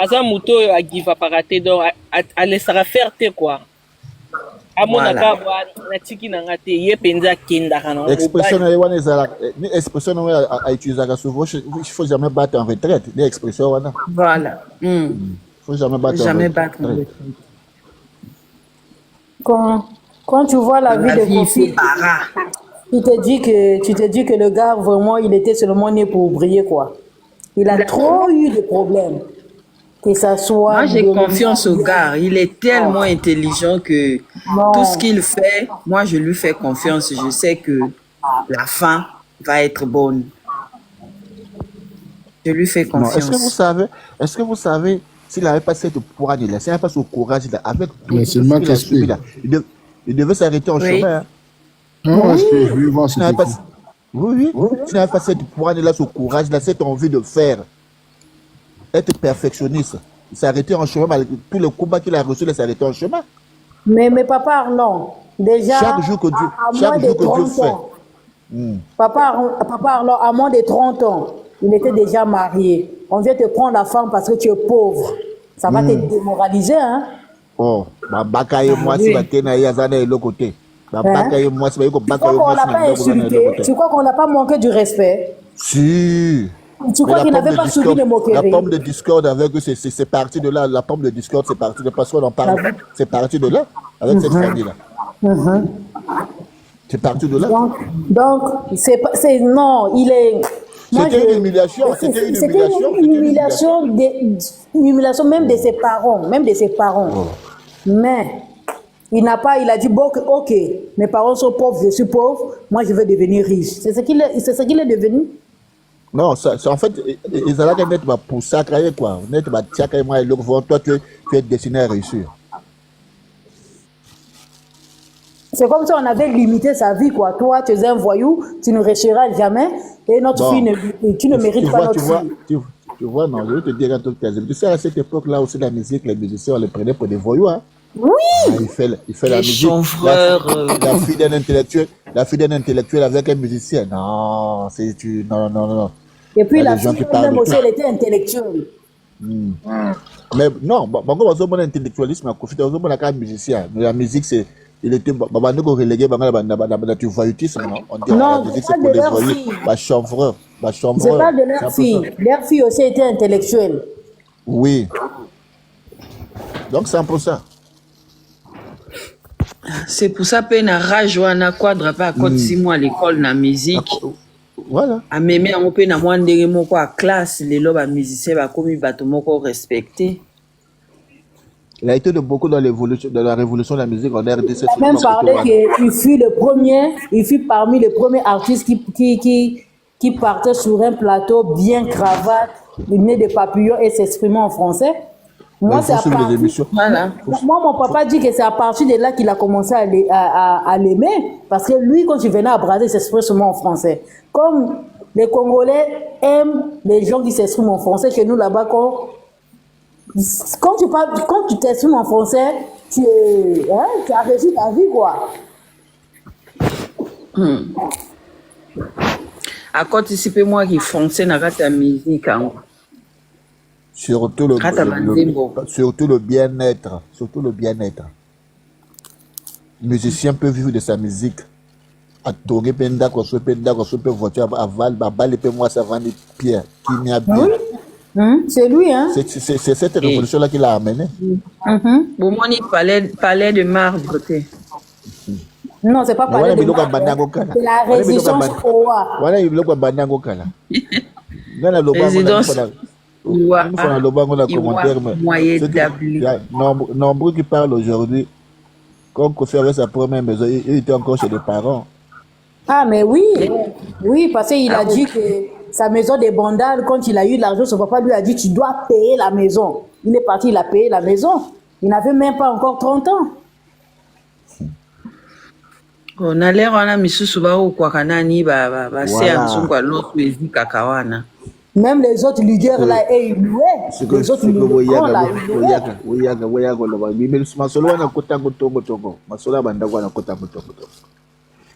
Asa muto a giva parate donc a laissera faire te quoi. A mon aka na tiki na ngate ye penza kenda kana. Expression na wana ezala ni expression na a utiliser ka souvent il faut jamais battre en retraite, ni expression wana. Voilà. Faut jamais battre en retraite. Quand tu vois la vie de Kofi, tu te dis que le gars vraiment il était seulement né pour briller quoi. Il a trop eu de problèmes. Que ça soit. Moi, j'ai confiance au gars. Il est tellement intelligent que tout ce qu'il fait, moi, je lui fais confiance. Je sais que la fin va être bonne. Je lui fais confiance. Est-ce que vous savez, s'il n'avait pas cette poigne-là, s'il n'avait pas ce courage-là, avec tout ce qu'il a subi là, il devait s'arrêter en chemin. Oui. S'il n'avait pas cette poigne-là, ce courage-là, cette envie de faire, être perfectionniste, il s'est arrêté en chemin malgré tous les combats qu'il a reçus, il s'est arrêté en chemin. Mais papa Arlon, déjà chaque jour que Dieu fait. Papa Arlon, à moins de 30 ans, il était déjà marié. On vient te prendre la femme parce que tu es pauvre. Ça va te démoraliser, hein? Oh, bakaye moi si batena yazana et l'autre côté. Bakaye moi si bakaye moi si. Tu crois qu'on n'a pas manqué du respect? Si. Tu crois qu'il n'avait pas subi de moquerie? La pomme de discorde avec eux, c'est parti de là. La pomme de discorde, c'est parti de parce qu'on en parle. C'est parti de là, avec cette famille-là. C'est parti de là. Donc non, il est. C'était une humiliation. C'était une humiliation même de ses parents. Oh. Mais il a dit bon, ok, mes parents sont pauvres, je suis pauvre, moi je veux devenir riche. C'est ce qu'il est devenu. Non, en fait, ils allaient mettre pour sacrer quoi. Net sacrer moi et l'autre toi tu es destiné à réussir. C'est comme si on avait limité sa vie quoi. Toi, tu es un voyou, tu ne réussiras jamais et notre fille tu ne mérites pas notre fille. Tu vois, non, je vais te dire un truc. Tu sais, à cette époque-là aussi, la musique, les musiciens, on les prenait pour des voyous, hein. Oui. Il fait la musique. La fille d'un intellectuel avec un musicien. Non, c'est tu. Non. Et puis la fille même aussi, elle était intellectuelle. Mais non, on va mon intellectualisme à Kofi, on va un musicien. Mais la musique, c'est. Il était. Nous relégué tu voyoutisme, non? On dit la musique, c'est pour les voyous. Chanvreur. C'est pas de leur fille. Leur fille aussi était intellectuelle. Oui. Donc c'est un peu ça. C'est pour ça que na rage wana quadra pas à 6 mois à l'école na musique. Voilà. A meme on peut na mwandere moko à classe les loba musiciens ba komi bato moko respecté. Il a été de beaucoup dans la révolution de la musique en RDC. Il a même parlé qu'il fut parmi les premiers artistes qui partaient sur un plateau bien cravate, nez de papillon et s'exprimait en français. Moi, c'est à partir... Voilà. Moi, mon papa dit que c'est à partir de là qu'il a commencé à l'aimer. Parce que lui, quand il venait à Brazzaville, il s'exprimait seulement en français. Comme les Congolais aiment les gens qui s'expriment en français, que nous, là-bas, quand tu t'exprimes en français, tu as réussi ta vie, quoi. À participer moi qui fonctionne dans la musique. Surtout le bien-être. Surtout le bien-être. Le musicien peut vivre de sa musique. À tourner penda ko so voiture aval balle pe moi ça vend pierre qui n'y a bien. C'est lui hein. C'est cette révolution là qui l'a amené. Bon moi il parlait de marbre. Non, c'est pas parler de marbre. C'est la résistance au roi. Voilà, il bloque bandango kala. Ngana loba nombreux qui parlent aujourd'hui comme Kofi avait sa première maison, il était encore chez les parents. Ah, mais oui, parce qu'il a dit que sa maison des Bandal, quand il a eu de l'argent, son papa lui a dit, tu dois payer la maison. Il est parti, il a payé la maison. Il n'avait même pas encore 30 ans. On a l'air, on a mis sous quoi kanani, c'est un sou quoi l'autre kakawana. Même les autres leaders là, ils louaient. Les autres leaders là, il y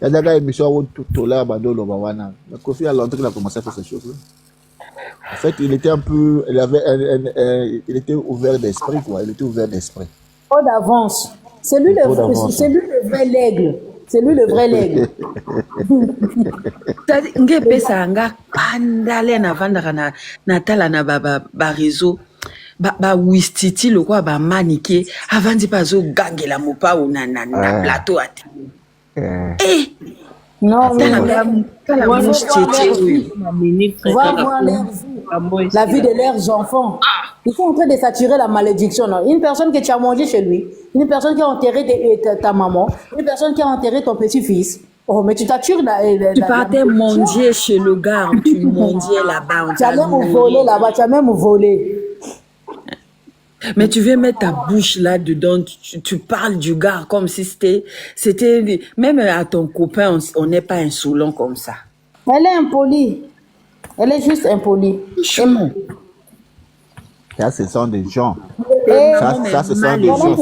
a des émissions tout là, Kofi a longtemps qu'il a commencé à faire ces choses-là. En fait, il était un peu, il était ouvert d'esprit, quoi. Il était ouvert d'esprit. Trop d'avance. C'est lui le vrai l'aigle. C'est lui le vrai l'aigle. Ngepe sanga pandale na vandaka na tala na ba réseau ba wistiti le quoi ba maniqué avant di pas zo gangela mopa ou na plateau ati. Non, la vie de leurs enfants. Ils sont en train de s'attirer la malédiction. Non? Une personne que tu as mangé chez lui, une personne qui a enterré ta maman, une personne qui a enterré ton petit-fils. Oh, mais tu t'attires tu partais mendier chez le gars, tu mendiais là-bas. Tu as même volé là-bas, tu as même volé. Mais tu veux mettre ta bouche là-dedans, tu parles du gars comme si c'était même à ton copain, on n'est pas insolent comme ça. Elle est impolie. Elle est juste impolie. Ça, ce sont des gens. Ça, ce sont des gens.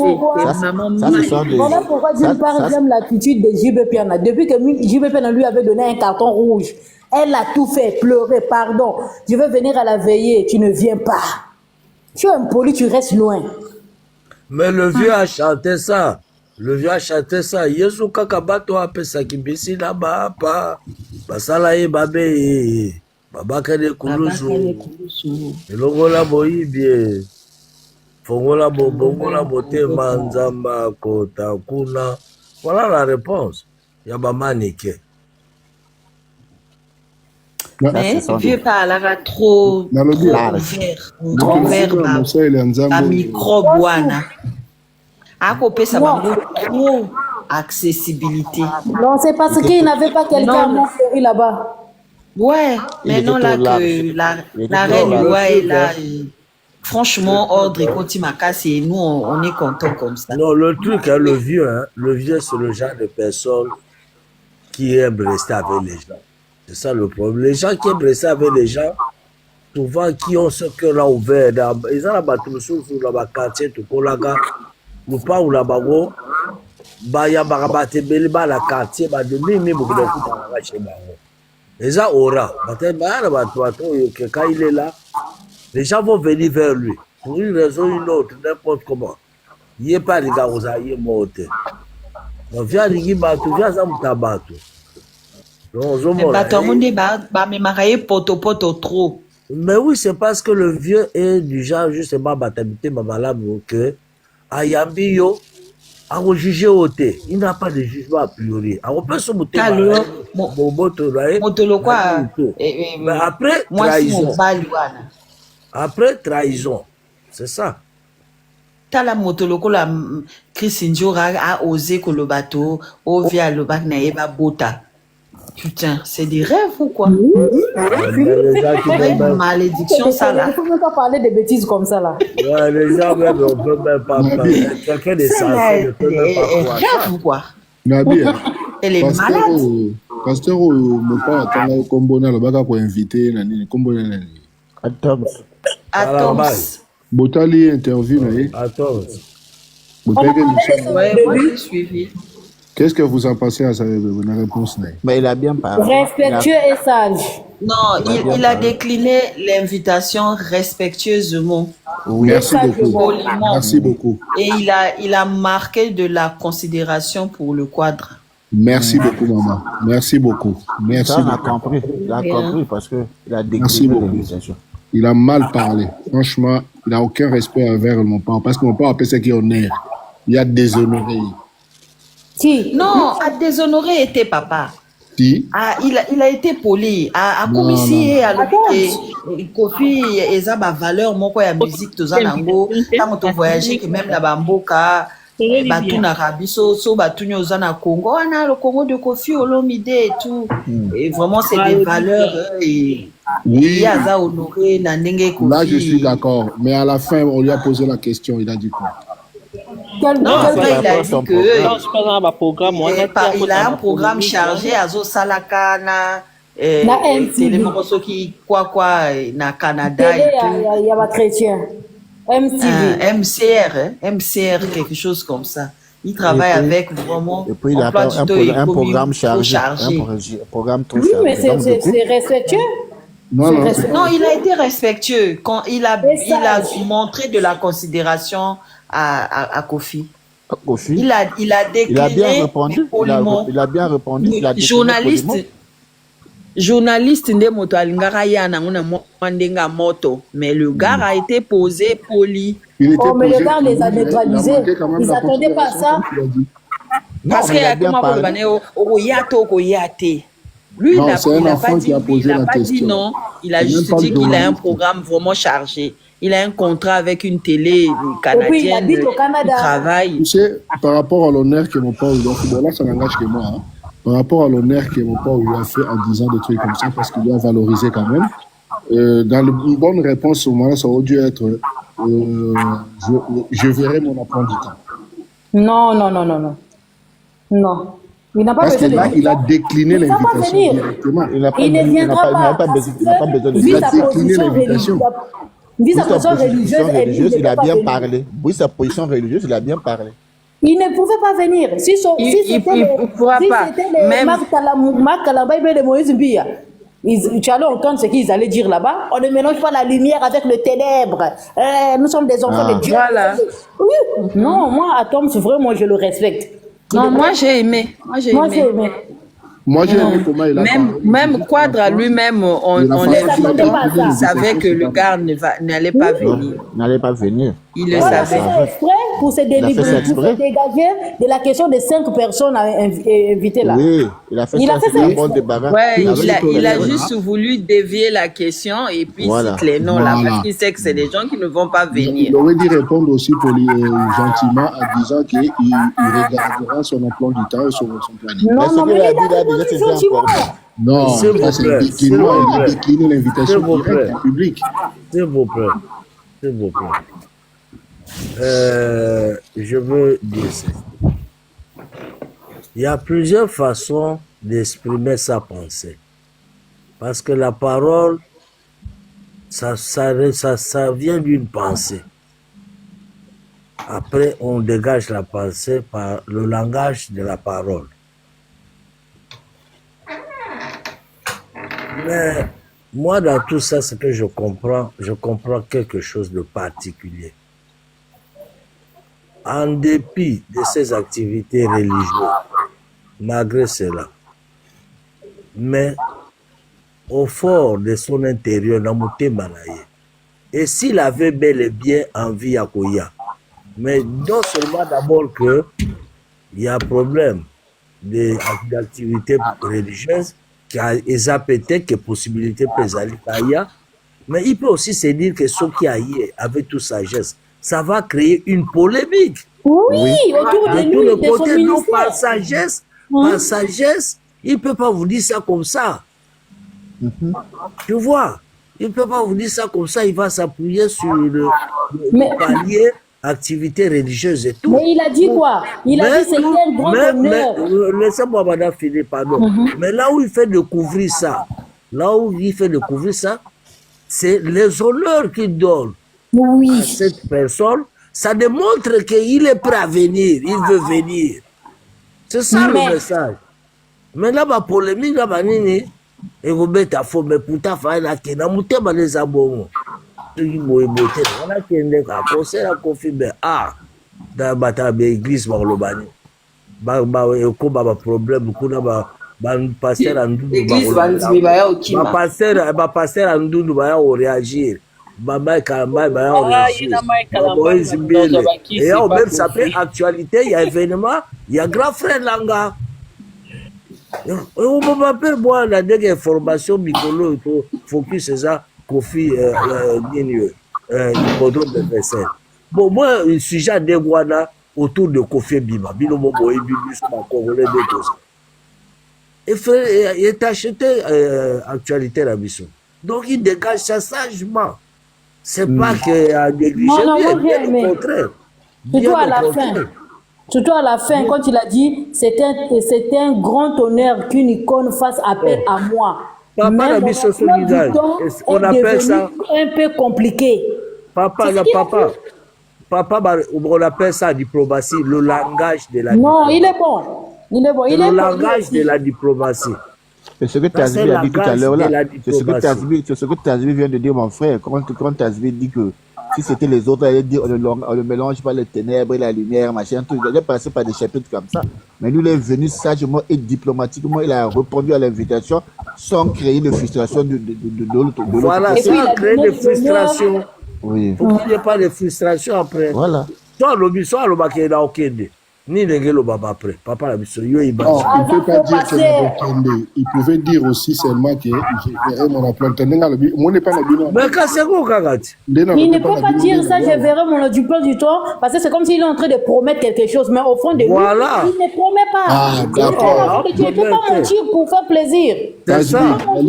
Voilà pourquoi je parle j'aime l'attitude de JB Piana. Depuis que JB Piana lui avait donné un carton rouge, elle a tout fait, pleurer, pardon. Je veux venir à la veillée, tu ne viens pas. Tu es impoli, tu restes loin. Mais le vieux a chanté ça. Yesu kakabato apesa kibisi na bapa. Basala ye babe. Babaka de kulusu. Elongola boyibie. Fongola bongola bote manzamba kota kuna. Voilà la réponse. Yaba manike. Mais vieux parlera trop ouvert à microbe wana. À côté ça va trop accessibilité. Non, c'est parce qu'il n'avait pas quelqu'un à Montfleury là-bas. Ouais, mais non là que la reine ouais là. Franchement, ordre et Kotimakas et nous on est contents comme ça. Non, le truc le vieux c'est le genre de personne qui aime rester avec les gens. C'est ça le problème. Les gens qui aiment rester avec les gens, souvent qui ont ce cœur-là ouvert, ils ont la bâtiment sur le quartier, tout le monde, nous pas ou la bago, baya barabate beliba la quartier, bah de mimi beaucoup de coups dans la chez bago. Les gens aura, quand il est là, les gens vont venir vers lui pour une raison ou une autre, n'importe comment. Il n'y a pas de gars aux aïeux morts. On vient de dire, tu viens à Moutabato. Mais oui, c'est parce que le vieux est du genre justement batabité mamalabo que Ayambiyo a jugé au thé. Il n'a pas de jugement a priori. On peut se monter. Mais après trahison. Après trahison, c'est ça. Tala motoloko la Chris Njora a osé que le bateau au via le bac naïba bota. Putain, c'est des rêves ou quoi? Une malédiction, ça là. Il ne faut même pas parler de bêtises comme ça là. Ouais, les gens même, on ne peut même pas parler. Quelqu'un de sensé ne peut même pas croire ça. Rêve ou quoi? Nabi, elle est malade. Pasteur, mon père attend combo na le bac pour inviter nani combo nani. Atoms. Botali interview nani. Atoms. Botali ouais, moi j'ai suivi. Qu'est-ce que vous en pensez à sa réponse? Mais il a bien parlé. Respectueux et sage. Non, il a décliné l'invitation respectueusement. Oui. Merci beaucoup. Poliment. Merci beaucoup. Et il a marqué de la considération pour le quadre. Merci beaucoup, maman. Merci beaucoup. Merci. Ça, on a compris. Il a compris parce qu'il a décliné l'invitation. Il a mal parlé. Franchement, il n'a aucun respect envers mon père. Parce que mon père appelle ça qui est honnête. Il a déshonoré. Si. Non, à déshonorer était papa. Si. Ah, il a été poli. À commissi à Kofi, ils ont ma valeur, mon quoi, la musique, tout ça, nango. Quand on voyage, que même la bamboka, batou na rabiso, so batou nyoza na Congo, on a le Congo de Kofi Olomide et tout. Et vraiment, c'est des valeurs. Et il y a ça honoré, na ndenge Kofi. Là, je suis d'accord. Mais à la fin, on lui a posé la question. Il a dit quoi? Non, après, il a dit que il a un programme chargé à Zosalaka na télémoroso qui quoi na Canada et tout. Il y a pas chrétien. MCR, quelque chose comme ça. Il travaille avec vraiment. Et puis il a un programme chargé. Un programme trop chargé. Oui, mais c'est respectueux. Non, il a été respectueux quand il a montré de la considération à Kofi. Il a décliné. Il a bien répondu. Il a bien répondu. Journaliste nde moto alingaka ya na ngona mwandenga moto, mais le gars a été posé poli. Mais le gars les a neutralisés. Ils s'attendaient pas à ça. Parce que comment bané oyato koyate. Lui, il n'a pas dit non. Il a juste dit qu'il a un programme vraiment chargé. Il a un contrat avec une télé canadienne. Et puis, il habite au Canada. Il travaille. Tu sais, par rapport à l'honneur que mon père lui a fait, bon là, ça n'engage que moi. Hein. Par rapport à l'honneur que mon père lui a fait en disant des trucs comme ça, parce qu'il lui a valorisé quand même. Dans une bonne réponse, au moment ça aurait dû être je verrai mon emploi du temps. Non. Il n'a pas parce besoin que là, il a décliné l'invitation directement. Il ne viendra pas. Il n'a pas besoin de il a décliné l'invitation. Vu sa position religieuse, il a bien parlé. Oui, sa position religieuse, il a bien parlé. Il ne pouvait pas venir. Si c'était les Marc Kalamba et les Moïse Mbia, tu allais entendre ce qu'ils allaient dire là-bas. On ne mélange pas la lumière avec le ténèbre. Nous sommes des enfants de Dieu. Voilà. Oui. Non, moi, Atom, c'est vrai, moi, je le respecte. Non, moi, j'ai aimé. Moi, j'ai aimé comment il a parlé. Même Quadra lui-même, on savait que le gars n'allait pas venir. N'allait pas venir. Il le savait. C'est exprès pour se dégager de la question des 5 personnes invitées là. Oui, il a fait ça. Ouais, il a juste voulu dévier la question et puis citer les noms là, parce qu'il sait que c'est des gens qui ne vont pas venir. Il aurait dû répondre aussi gentiment en disant qu'il regardera son emploi du temps et son planning. Non, mais il a dit gentiment. Non, c'est décliné, il a décliné l'invitation directe du public. S'il vous plaît. Je veux dire ça. Il y a plusieurs façons d'exprimer sa pensée. Parce que la parole, ça vient d'une pensée. Après, on dégage la pensée par le langage de la parole. Mais moi, dans tout ça, ce que je comprends quelque chose de particulier. En dépit de ses activités religieuses, malgré cela, mais au fort de son intérieur, et s'il avait bel et bien envie à Koya, mais non seulement d'abord qu'il y a un problème d'activité religieuse, qui a peut-être que possibilité de mais il peut aussi se dire que ce qui a eu avec toute sagesse, ça va créer une polémique. Oui, autour de tout lui, le de son côté, non, ministère. par sagesse, il ne peut pas vous dire ça comme ça. Tu vois, il ne peut pas vous dire ça comme ça, il va s'appuyer sur le palier, activité religieuse et tout. Mais il a dit quoi? Il a dit c'était un grand honneur. Laissez-moi, madame, finir, pardon. Mais là où il fait découvrir ça, c'est les honneurs qu'il donne à cette personne. Ça démontre qu'il est prêt à venir, il veut venir. C'est ça le message. Maintenant, ma polémique, la banini, et vous mettez à faux, mais pourtant, il faut que na mutema les abons. On a qui est un conseil à confirmer. Ah, dans la église, le bani. Ba problème, pasteur en l'église pasteur en double va réagir. Baba Kalamba va réagir. Et même ça fait actualité, il y a événement, il y a grand frère Langa. On peut pas faire moi la dernière information Mikolo focus c'est ça Kofi hippodrome de Versailles. Bon moi le sujet de Guana autour de Kofi Bima bino bobo et bibus ma congolais de tous. Et frère il est acheté actualité la mission. Donc il dégage ça sagement. C'est pas que à négliger bien au contraire. Surtout à la fin. Surtout à la fin, quand il a dit c'était un grand honneur qu'une icône fasse appel à moi. Papa, on appelle ça un peu compliqué. Papa, on appelle ça diplomatie, le langage de la diplomatie. Non, il est bon. Le langage de la diplomatie. C'est ce que Tazbi a dit tout à l'heure là. C'est ce que Tazbi vient de dire, mon frère. Quand Tazbi dit que si c'était les autres, elle dit on ne mélange pas les ténèbres et la lumière, machin, tout. Il est passé par des chapitres comme ça. Mais nous, il est venu sagement et diplomatiquement, il a répondu à l'invitation sans créer de frustration de l'autre. Voilà, sans créer de frustration. Oui. Pour qu'il n'y ait pas de frustration après. Voilà. Toi, l'obisson, le baquet n'a aucun dé. Ni le gars papa après. Papa la mission, il ne peut pas dire que il pouvait dire aussi seulement que je verrai mon emploi. Mais quand c'est quoi, Kagati? Il ne peut pas dire ça, je verrai mon emploi du temps, parce que c'est comme s'il est en train de promettre quelque chose, mais au fond de lui, il ne promet pas. Ah, d'accord. Tu ne peux pas mentir pour faire plaisir. C'est ça. J'ai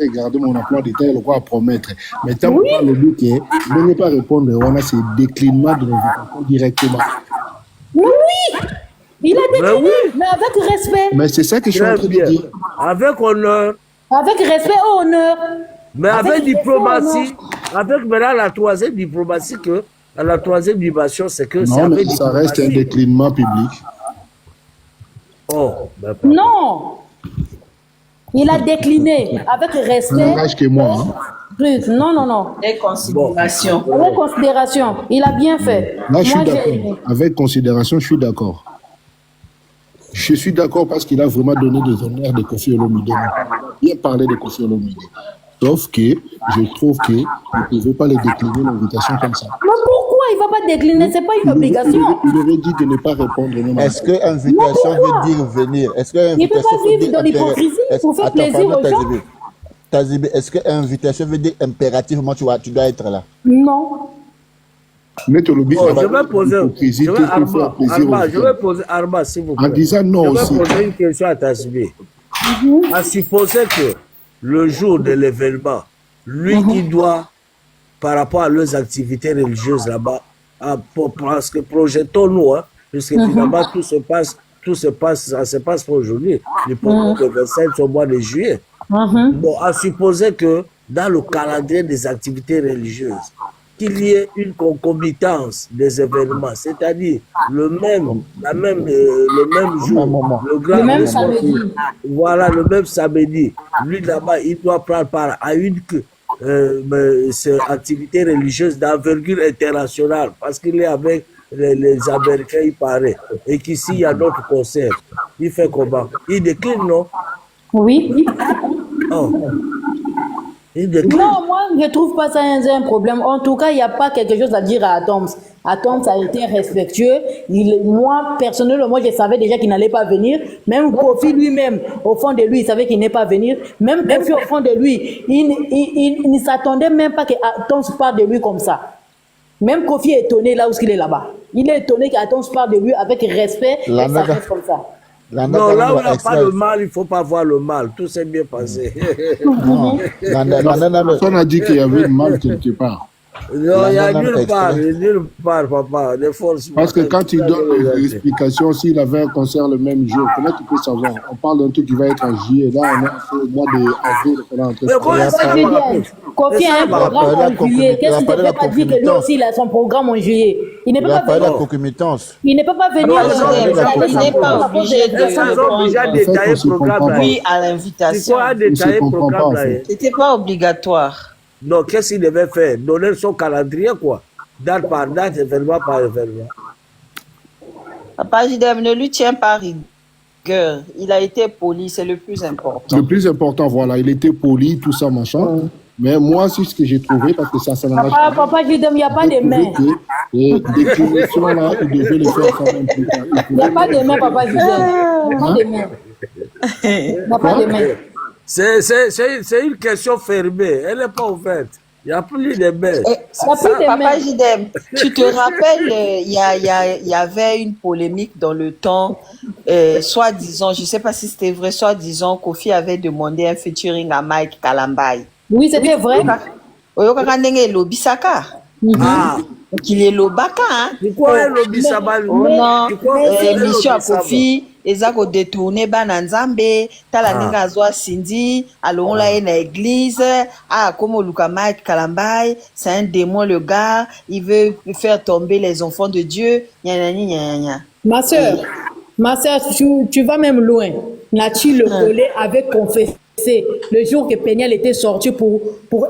regardé mon emploi du temps, il va promettre. Mais tant que le but ne peut pas répondre, on a ce déclinement de l'invitation directement. Oui, il a décliné, mais avec respect. Mais c'est ça que je suis en train de dire. Avec honneur. Avec respect et honneur. Mais avec diplomatie, avec maintenant la troisième diplomatie, la troisième dimension, c'est que non, mais ça reste un déclinement public. Oh, non. Il a décliné avec respect. Langage que moi. Non. Et considération. Avec considération. Il a bien fait. Là, je suis d'accord. Avec considération, je suis d'accord. Je suis d'accord parce qu'il a vraiment donné des honneurs de Kofi Olomide. Il a parlé de Kofi Olomide. Sauf que je trouve qu'il ne pouvait pas les décliner l'invitation comme ça. Mais pourquoi il ne va pas décliner? Ce n'est pas une obligation. Il aurait dit de ne pas répondre. Est-ce que invitation veut dire venir? Est-ce que il ne peut pas vivre dans l'hypocrisie pour faire plaisir aux gens. Tazibi, est-ce que invitation veut dire impérativement tu dois être là? Non. Mais tu l'oublies. Je vais poser Arma, s'il vous plaît. En disant non aussi. Je vais poser une question à Tazibi. À supposer que le jour de l'événement, lui qui doit, par rapport à leurs activités religieuses là-bas, parce que projetons-nous, puisque finalement ça se passe pour aujourd'hui. Les programmes de Versailles sont au mois de juillet. Bon, à supposer que dans le calendrier des activités religieuses, qu'il y ait une concomitance des événements, c'est-à-dire le même jour, le même samedi. Voilà, le même samedi. Lui là-bas, il doit prendre part à une activité religieuse d'envergure internationale, parce qu'il est avec les Américains, il paraît, et qu'ici il y a d'autres concerts. Il fait comment? Il décline, non? Oui. Oh. Non, moi, je ne trouve pas ça un problème. En tout cas, il n'y a pas quelque chose à dire à Atoms. Atoms a été respectueux. Moi, personnellement, je savais déjà qu'il n'allait pas venir. Même Kofi lui-même, au fond de lui, il savait qu'il n'allait pas venir. Même Kofi, au fond de lui, il ne s'attendait même pas qu'Atoms parle de lui comme ça. Même Kofi est étonné là où il est là-bas. Il est étonné qu'Atoms parle de lui avec respect et ça reste comme ça. Non, là où il n'y a pas de mal, il ne faut pas voir le mal. Tout s'est bien passé. On a dit qu'il y avait le mal quelque part. Non, il y a même nulle part, extrait. nulle part, papa. Les forces. Parce que quand tu donnes des explications, s'il avait un concert le même jour, comment tu peux savoir? On parle d'un truc qui va être en juillet. Là, on est au mois d'avril. On est en train de Mais comment faire. ça, Kofi a un programme en juillet. Qu'est-ce qu'il ne peut pas dire que lui aussi il a son programme en juillet? Il ne peut Il a pas parlé de la venir. concomitance. Il ne peut pas venir. Il n'est pas obligé de Est-ce qu'ils ont déjà En fait, détaillé on le se programme comprend là? pas. oui à C'est l'invitation. quoi On se détaillé le comprend pas, programme en là? fait. C'était pas obligatoire. Non, qu'est-ce qu'il devait faire? Donner son calendrier, quoi. Date par date, événement par événement. Papa Jidem ne lui tient pas rigueur. Il a été poli, c'est le plus important. Le plus important, voilà, il était poli, tout ça, machin. Mais moi, c'est ce que j'ai trouvé, parce que ça n'arrête pas. Papa, il n'y a pas de main. Les déclinations-là, il devait les faire quand même plus tard. Il n'y a pas de main, papa Jidem. Il n'y a pas de main. Il n'y a pas de main. C'est une question fermée. Elle n'est pas ouverte. Il n'y a plus de mains. Papa Jidem, tu te rappelles, il y avait une polémique dans le temps, soi-disant, je ne sais pas si c'était vrai, soi-disant, Kofi avait demandé un featuring à Mike Kalambay. Oui, c'était vrai. Ah, Qu'il est lobaka, hein? pourquoi un lobby sabal? Non, émission à Kofi, ezako détourné bananzambe, tala ninga azwa Cindy, alongola ye na église, comme Luka Mike Kalambay, c'est un démon le gars, il veut faire tomber les enfants de Dieu, gna gna gna. Ma soeur, tu vas même loin. Nati Le Collé avait confessé le jour que Péniel était sorti pour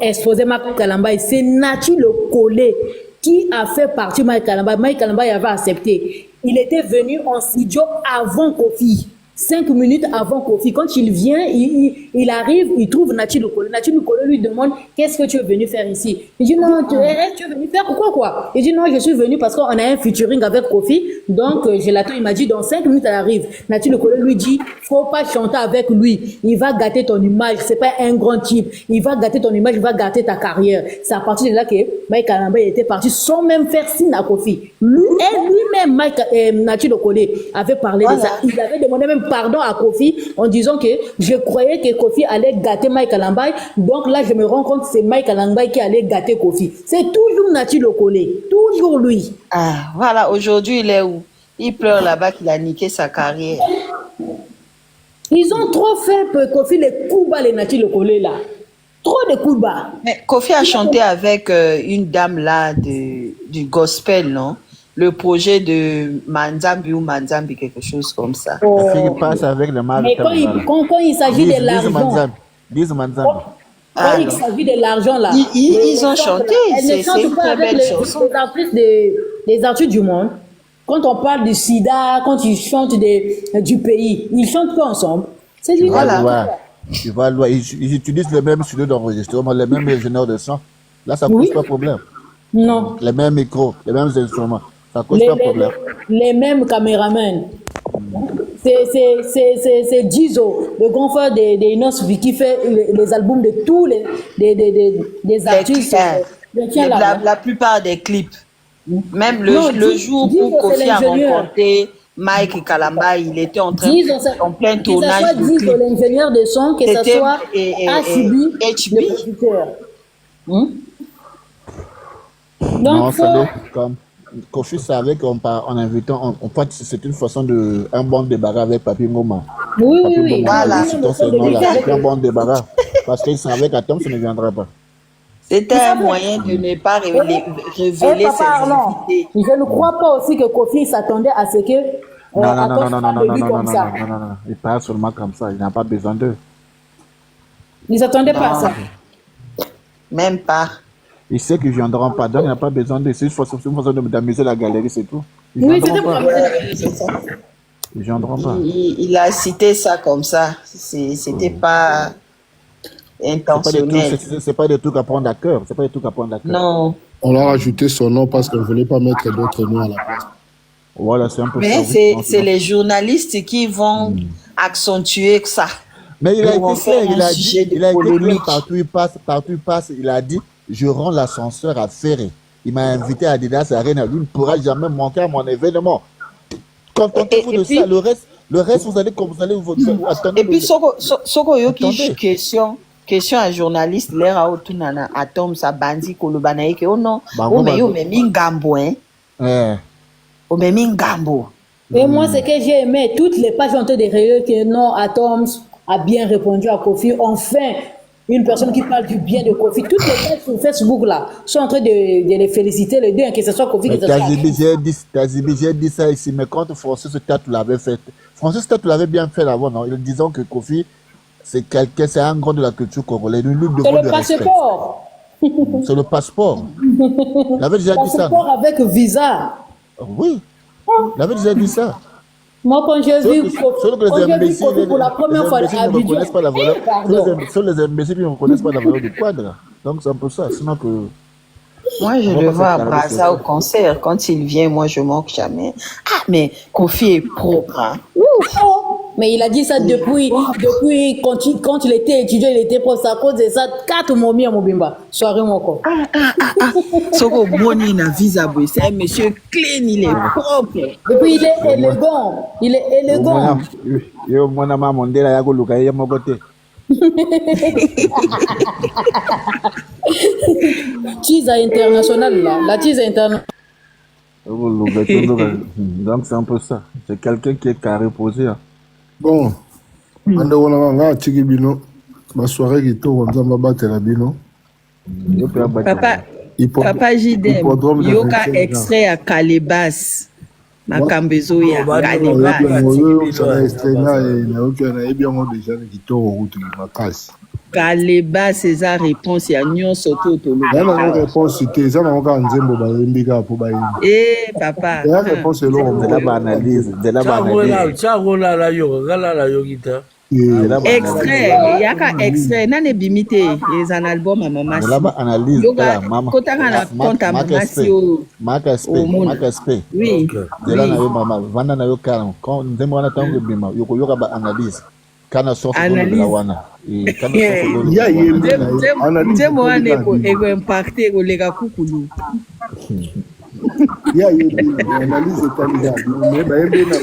exposer Mike Kalambay. C'est Nati Le Collé qui a fait partie de Mike Kalambay. Mike Kalambay avait accepté. Il était venu en studio avant Kofi. 5 minutes avant Kofi. Quand il vient, il arrive, il trouve Nati Le Collé. Nati Le Collé lui demande qu'est-ce que tu es venu faire ici. Il dit non, tu es venu faire quoi? Il dit non, je suis venu parce qu'on a un featuring avec Kofi. Donc je l'attends. Il m'a dit dans 5 minutes elle arrive. Nati Le Collé lui dit faut pas chanter avec lui. Il va gâter ton image. C'est pas un grand type. Il va gâter ton image, il va gâter ta carrière. C'est à partir de là que Mike Kalambay était parti sans même faire signe à Kofi. Lui-même, Nati Le Collé avait parlé de ça. Il avait demandé même pardon à Kofi en disant que je croyais que Kofi allait gâter Mike Kalambay. Donc là, je me rends compte que c'est Mike Kalambay qui allait gâter Kofi. C'est toujours Nati Le Collé. Toujours lui. Ah, voilà, aujourd'hui, il est où? Il pleure là-bas qu'il a niqué sa carrière. Ils ont trop fait pour Kofi les coups bas, les Nati Le Collé là. Trop de coups bas. Mais Kofi a chanté avec une dame là du gospel, non? Le projet de Manzambi ou Manzambi, quelque chose comme ça. La fille qui passe avec le mal. Mais quand il s'agit de l'argent. Dis Manzambi. Quand il s'agit de l'argent là. Ils ont chanté. Elle ne chante pas avec les artistes du monde. Quand on parle du sida, quand ils chantent du pays, ils chantent pas ensemble. C'est du Tu vois, ils utilisent les mêmes studios d'enregistrement, les mêmes ingénieurs de son. Là, ça pose pas de problème. Non. Les mêmes micros, les mêmes instruments. Ça cause pas de problème. Les mêmes caméramans. C'est Dizo, le grand frère d'Inos qui fait les albums de tous les artistes. La plupart des clips. Même le jour où Kofi a rencontré Mike Kalambay, il était en plein tournage de clip. Que ce soit l'ingénieur de son, que ce soit HB, le producteur. Non, comme Kofi savait qu'en invitant, c'est une façon de un bon débarras avec Papi Ngoma. Oui. Voilà. C'est un bon débarras. Parce qu'il savait qu'à temps, ça ne viendra pas. C'était un moyen de ne pas révéler ses identités. Je ne crois pas aussi que Kofi s'attendait à ce que. Non. Il parle seulement comme ça. Il n'a pas besoin d'eux. Ils ne s'attendaient pas à ça. Même pas. Il sait qu'ils ne viendront pas. Donc, il n'a pas besoin d'eux. C'est une façon d'amuser la galerie, c'est tout. Oui, c'était pour amuser la galerie, c'est ça. Ils ne viendront pas. Il a cité ça comme ça. C'était pas intentionnel. C'est pas des trucs à prendre à cœur. Non. On a rajouté son nom parce qu'on ne voulait pas mettre d'autres noms à la place. Voilà, c'est un peu mais c'est les journalistes qui vont accentuer ça. Mais il a été clair, il a été clair partout il passe, il a dit je rends l'ascenseur à Ferré. Il m'a invité à Adidas Arena, lui ne pourra jamais manquer à mon événement. Contentez-vous de ça, le reste vous allez attendre. Et puis Soko Yoki question question à journaliste l'air à otunana atom sa bandi koloba na yeke oh non oh mais yo mais mingambo hein oh mais mingambo. Et moi ce que j'ai aimé, toutes les pages ont été de relayer que non, Atoms a bien répondu à Kofi. Enfin une personne qui parle du bien de Kofi. Toutes les pages sur Facebook là sont en train de les féliciter les deux, que ce soit Kofi, que ce soit Tazibi, j'ai dit ça ici, mais quand Francis Tatou l'avait fait, Francis Tatou l'avait bien fait avant, non? Ils disant que Kofi, c'est quelqu'un, c'est un grand de la culture congolaise. C'est le passeport. C'est le passeport. Il avait déjà dit ça. Passeport avec visa. Oui. Il avait déjà dit ça. Moi, quand j'ai vu Kofi pour la première fois à Abidjan, sur les imbéciles, ils ne connaissent pas la valeur du quadre. Donc c'est un peu ça. Sinon que... Moi, je le vois à Brazza au concert. Quand il vient, moi, je manque jamais. Ah, mais Kofi est propre. Hein? Mais il a dit ça depuis quand il était étudiant, il était propre. À cause de ça, 4 momies à Mobimba. Soirée, mon corps. Soko Boni na visa, c'est un monsieur clean, il est propre. Et puis il est élégant. Il est élégant. Yo, mon maman, mon délai, y'a go y'a mon côté. Cheese international là, la cheese internationale. Donc c'est un peu ça. C'est quelqu'un qui est carré posé. Hein. Bon, ande wana nga tiki bino ba soirée qui to on va battre la bino. Papa Jidem, yoka extrait à Calebas. Makambezo ya Calebas. Calebas c'est sa réponse ya nyon soto to le. La réponse c'était ça na ka nzembo ba yembika po ba yembi. Papa. La réponse est là de la analyse, de la analyse. Chagola la yo, gala la yo guitare. Extrait, yaka extrait nane bimite les un album à maman. De la analyse yoga kotanga na compte à maman si o Marc SP. Oui. De la na yo maman, vanda na yo kana. Quand nzembo wana tango bima, yoka ba analyse. Kana sofa de la wana. Nzembo wana eko impacté ko lega kukulu.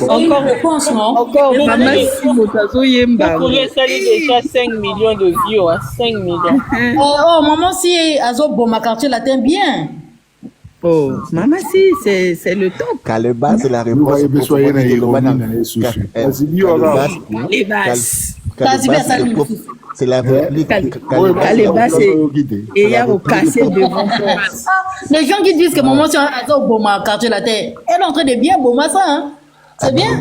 Encore réponse, non? Encore maman si motazo yemba. Vous pourrez saluer déjà 5 millions de views, 5 millions. Oh, maman si Azo Boma quartier latin bien. Oh, maman si c'est le top. Calebas c'est la réponse. C'est la réplique. Calebas et il y a au cassé devant. Les gens qui disent que maman si Azo Boma quartier latin, elle est en train de bien Boma ça, hein? C'est bien.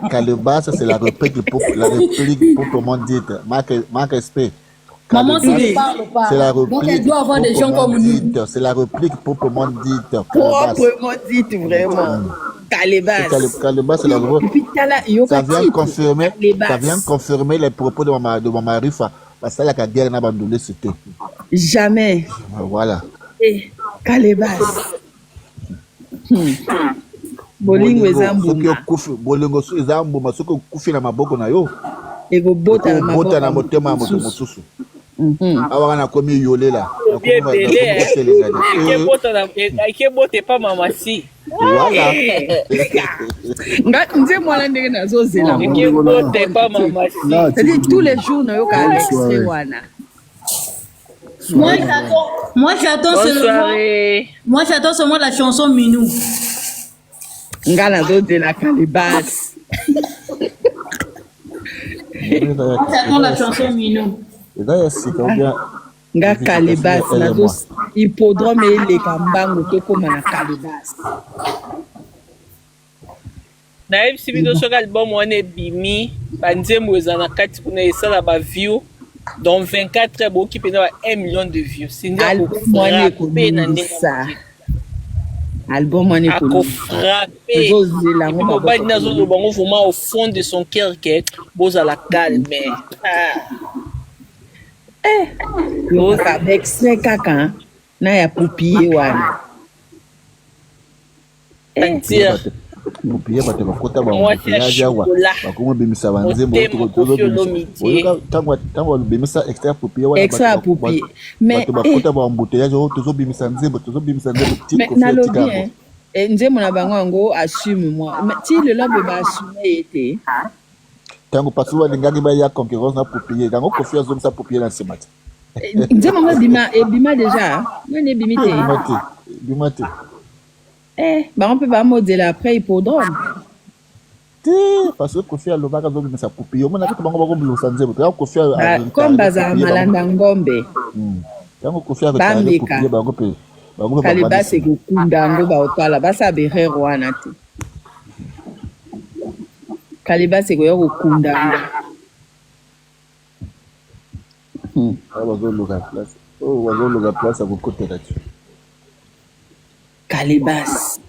Calebas c'est la réplique proprement dite. Marc SP. Maman, si ne parle pas, c'est la réplique, donc elle doit avoir des gens comme nous. C'est la réplique proprement dite. Proprement dite, vraiment. Calebas. Calebas, c'est la réplique. Ça vient confirmer les propos de Maman Rifa. Parce que la guerre n'a abandonné, c'était. Jamais. Voilà. Calebas. Bolingo ezambuma. Bolingo ezambuma. Ce que kufi na maboko na yo. Ego bota na maboko. Bota na motema moto mosusu. Awa na komi yole la. Ike bote pas mama si. Voilà. Nze mwana ndenge nazozela. Ike bote pas mama si. C'est-à-dire tous les jours na yo ka extrait wana. Moi j'attends seulement la chanson Minou. Ngala de la Calebas. J'attends la chanson Minou. Nga Calebas nazo hippodrome ele kambango tokoma na Calebas. Na ebisi bido soka album wana bimi banzembo eza na kati kuna esala ba view dans 24 heures boki pena 1 million de views. Sindia album wana ko album wana ko frappé. Mobali nazo lo bango vraiment au fond de son cœur que boza la calme. Avec 5 kaka na ya pupier wana. Pupier bate bakota ba mutiage awa. Bakoma bimisa banzembo tango bimisa extra pupier wana. Extra pupier. Mais bakota ba mutiage tozo bimisa nzembo mais nalobi nzembo na bango ngo assume moi. Mais ti le lobe ba assume été. Tango parce que les gars, il y a concurrence na popier. Tango Kofi Azom sa popier dans ce matin. Dis-moi, bima déjà. Moi, ne bimité. Bimate. Bah on peut pas modeler après hippodrome. Parce que Kofi a l'obaka Azom sa popier. On a fait bango bango blosanze. Kofi comme bazar malanda ngombe. Tango Kofi a retardé popier bango pe. Kaliba c'est que kundango ba otala basa bere rwana te. Kaliba c'est que yo kundango. La place à vos côtés là-dessus. Calibas.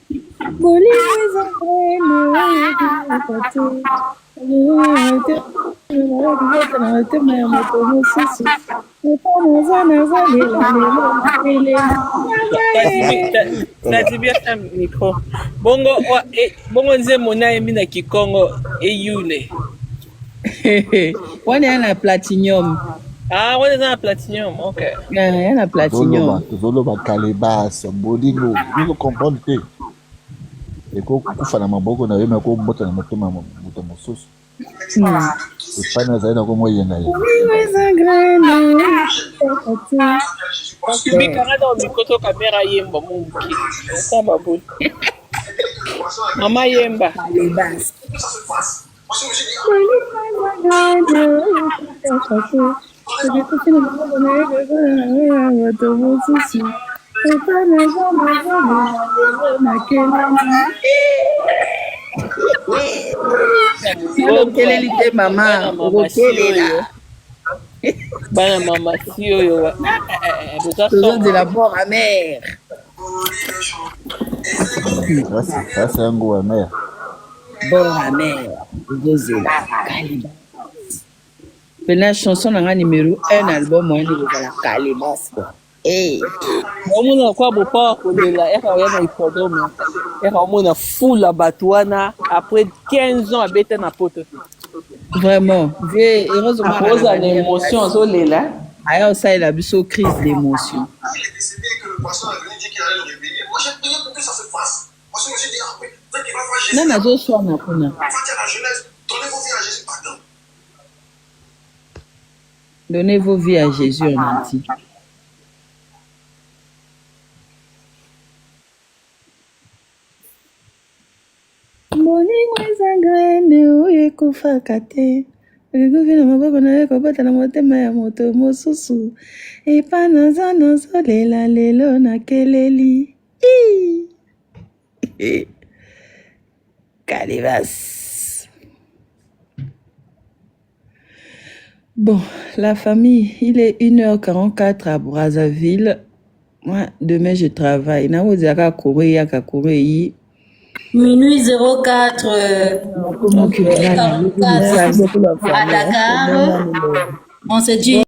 micro. Bongo nze mona emi na Kikongo eyule. On est à la platinum. Ah, on est dans la platinum, ok. Il y a la platinum. Zolo ba Calibas, Bodingo, vous comprenez? Et quand vous faites la maboko na yema ko mbota na motema moto mosusu. C'est pas na zaina ko moyen na ye. Kubi kana dans mikoto kamera yemba mungi. Ça va bon. Mama yemba. Calibas. Maman, bana mama si oyo de la mort amère. Ça c'est un goût amer. Bord amer. Calibas. La chanson n'a numéro 1 album moi ni la Calibas. omona kwa bopa kolela eka oyana hippodrome eka omona full la batouana après 15 ans abeta na poto Vraiment. Heureusement oza na émotion azolela aya ça il a biso crise d'émotion. Il est décédé que le poisson est venu dire qu'il allait le réveiller. Moi j'ai prié pour que ça se fasse. Parce que je me suis dit ah oui, peut-être qu'il va voir Jésus. Non nazo soir na kuna. Quand il y a la jeunesse, donnez vos vies à Jésus pardon. Donnez vos vies à Jésus en dit. Calibas. Bon, la famille, il est 1h44 à Brazzaville. Moi, demain, je travaille. Minuit 04 à Dakar. On se dit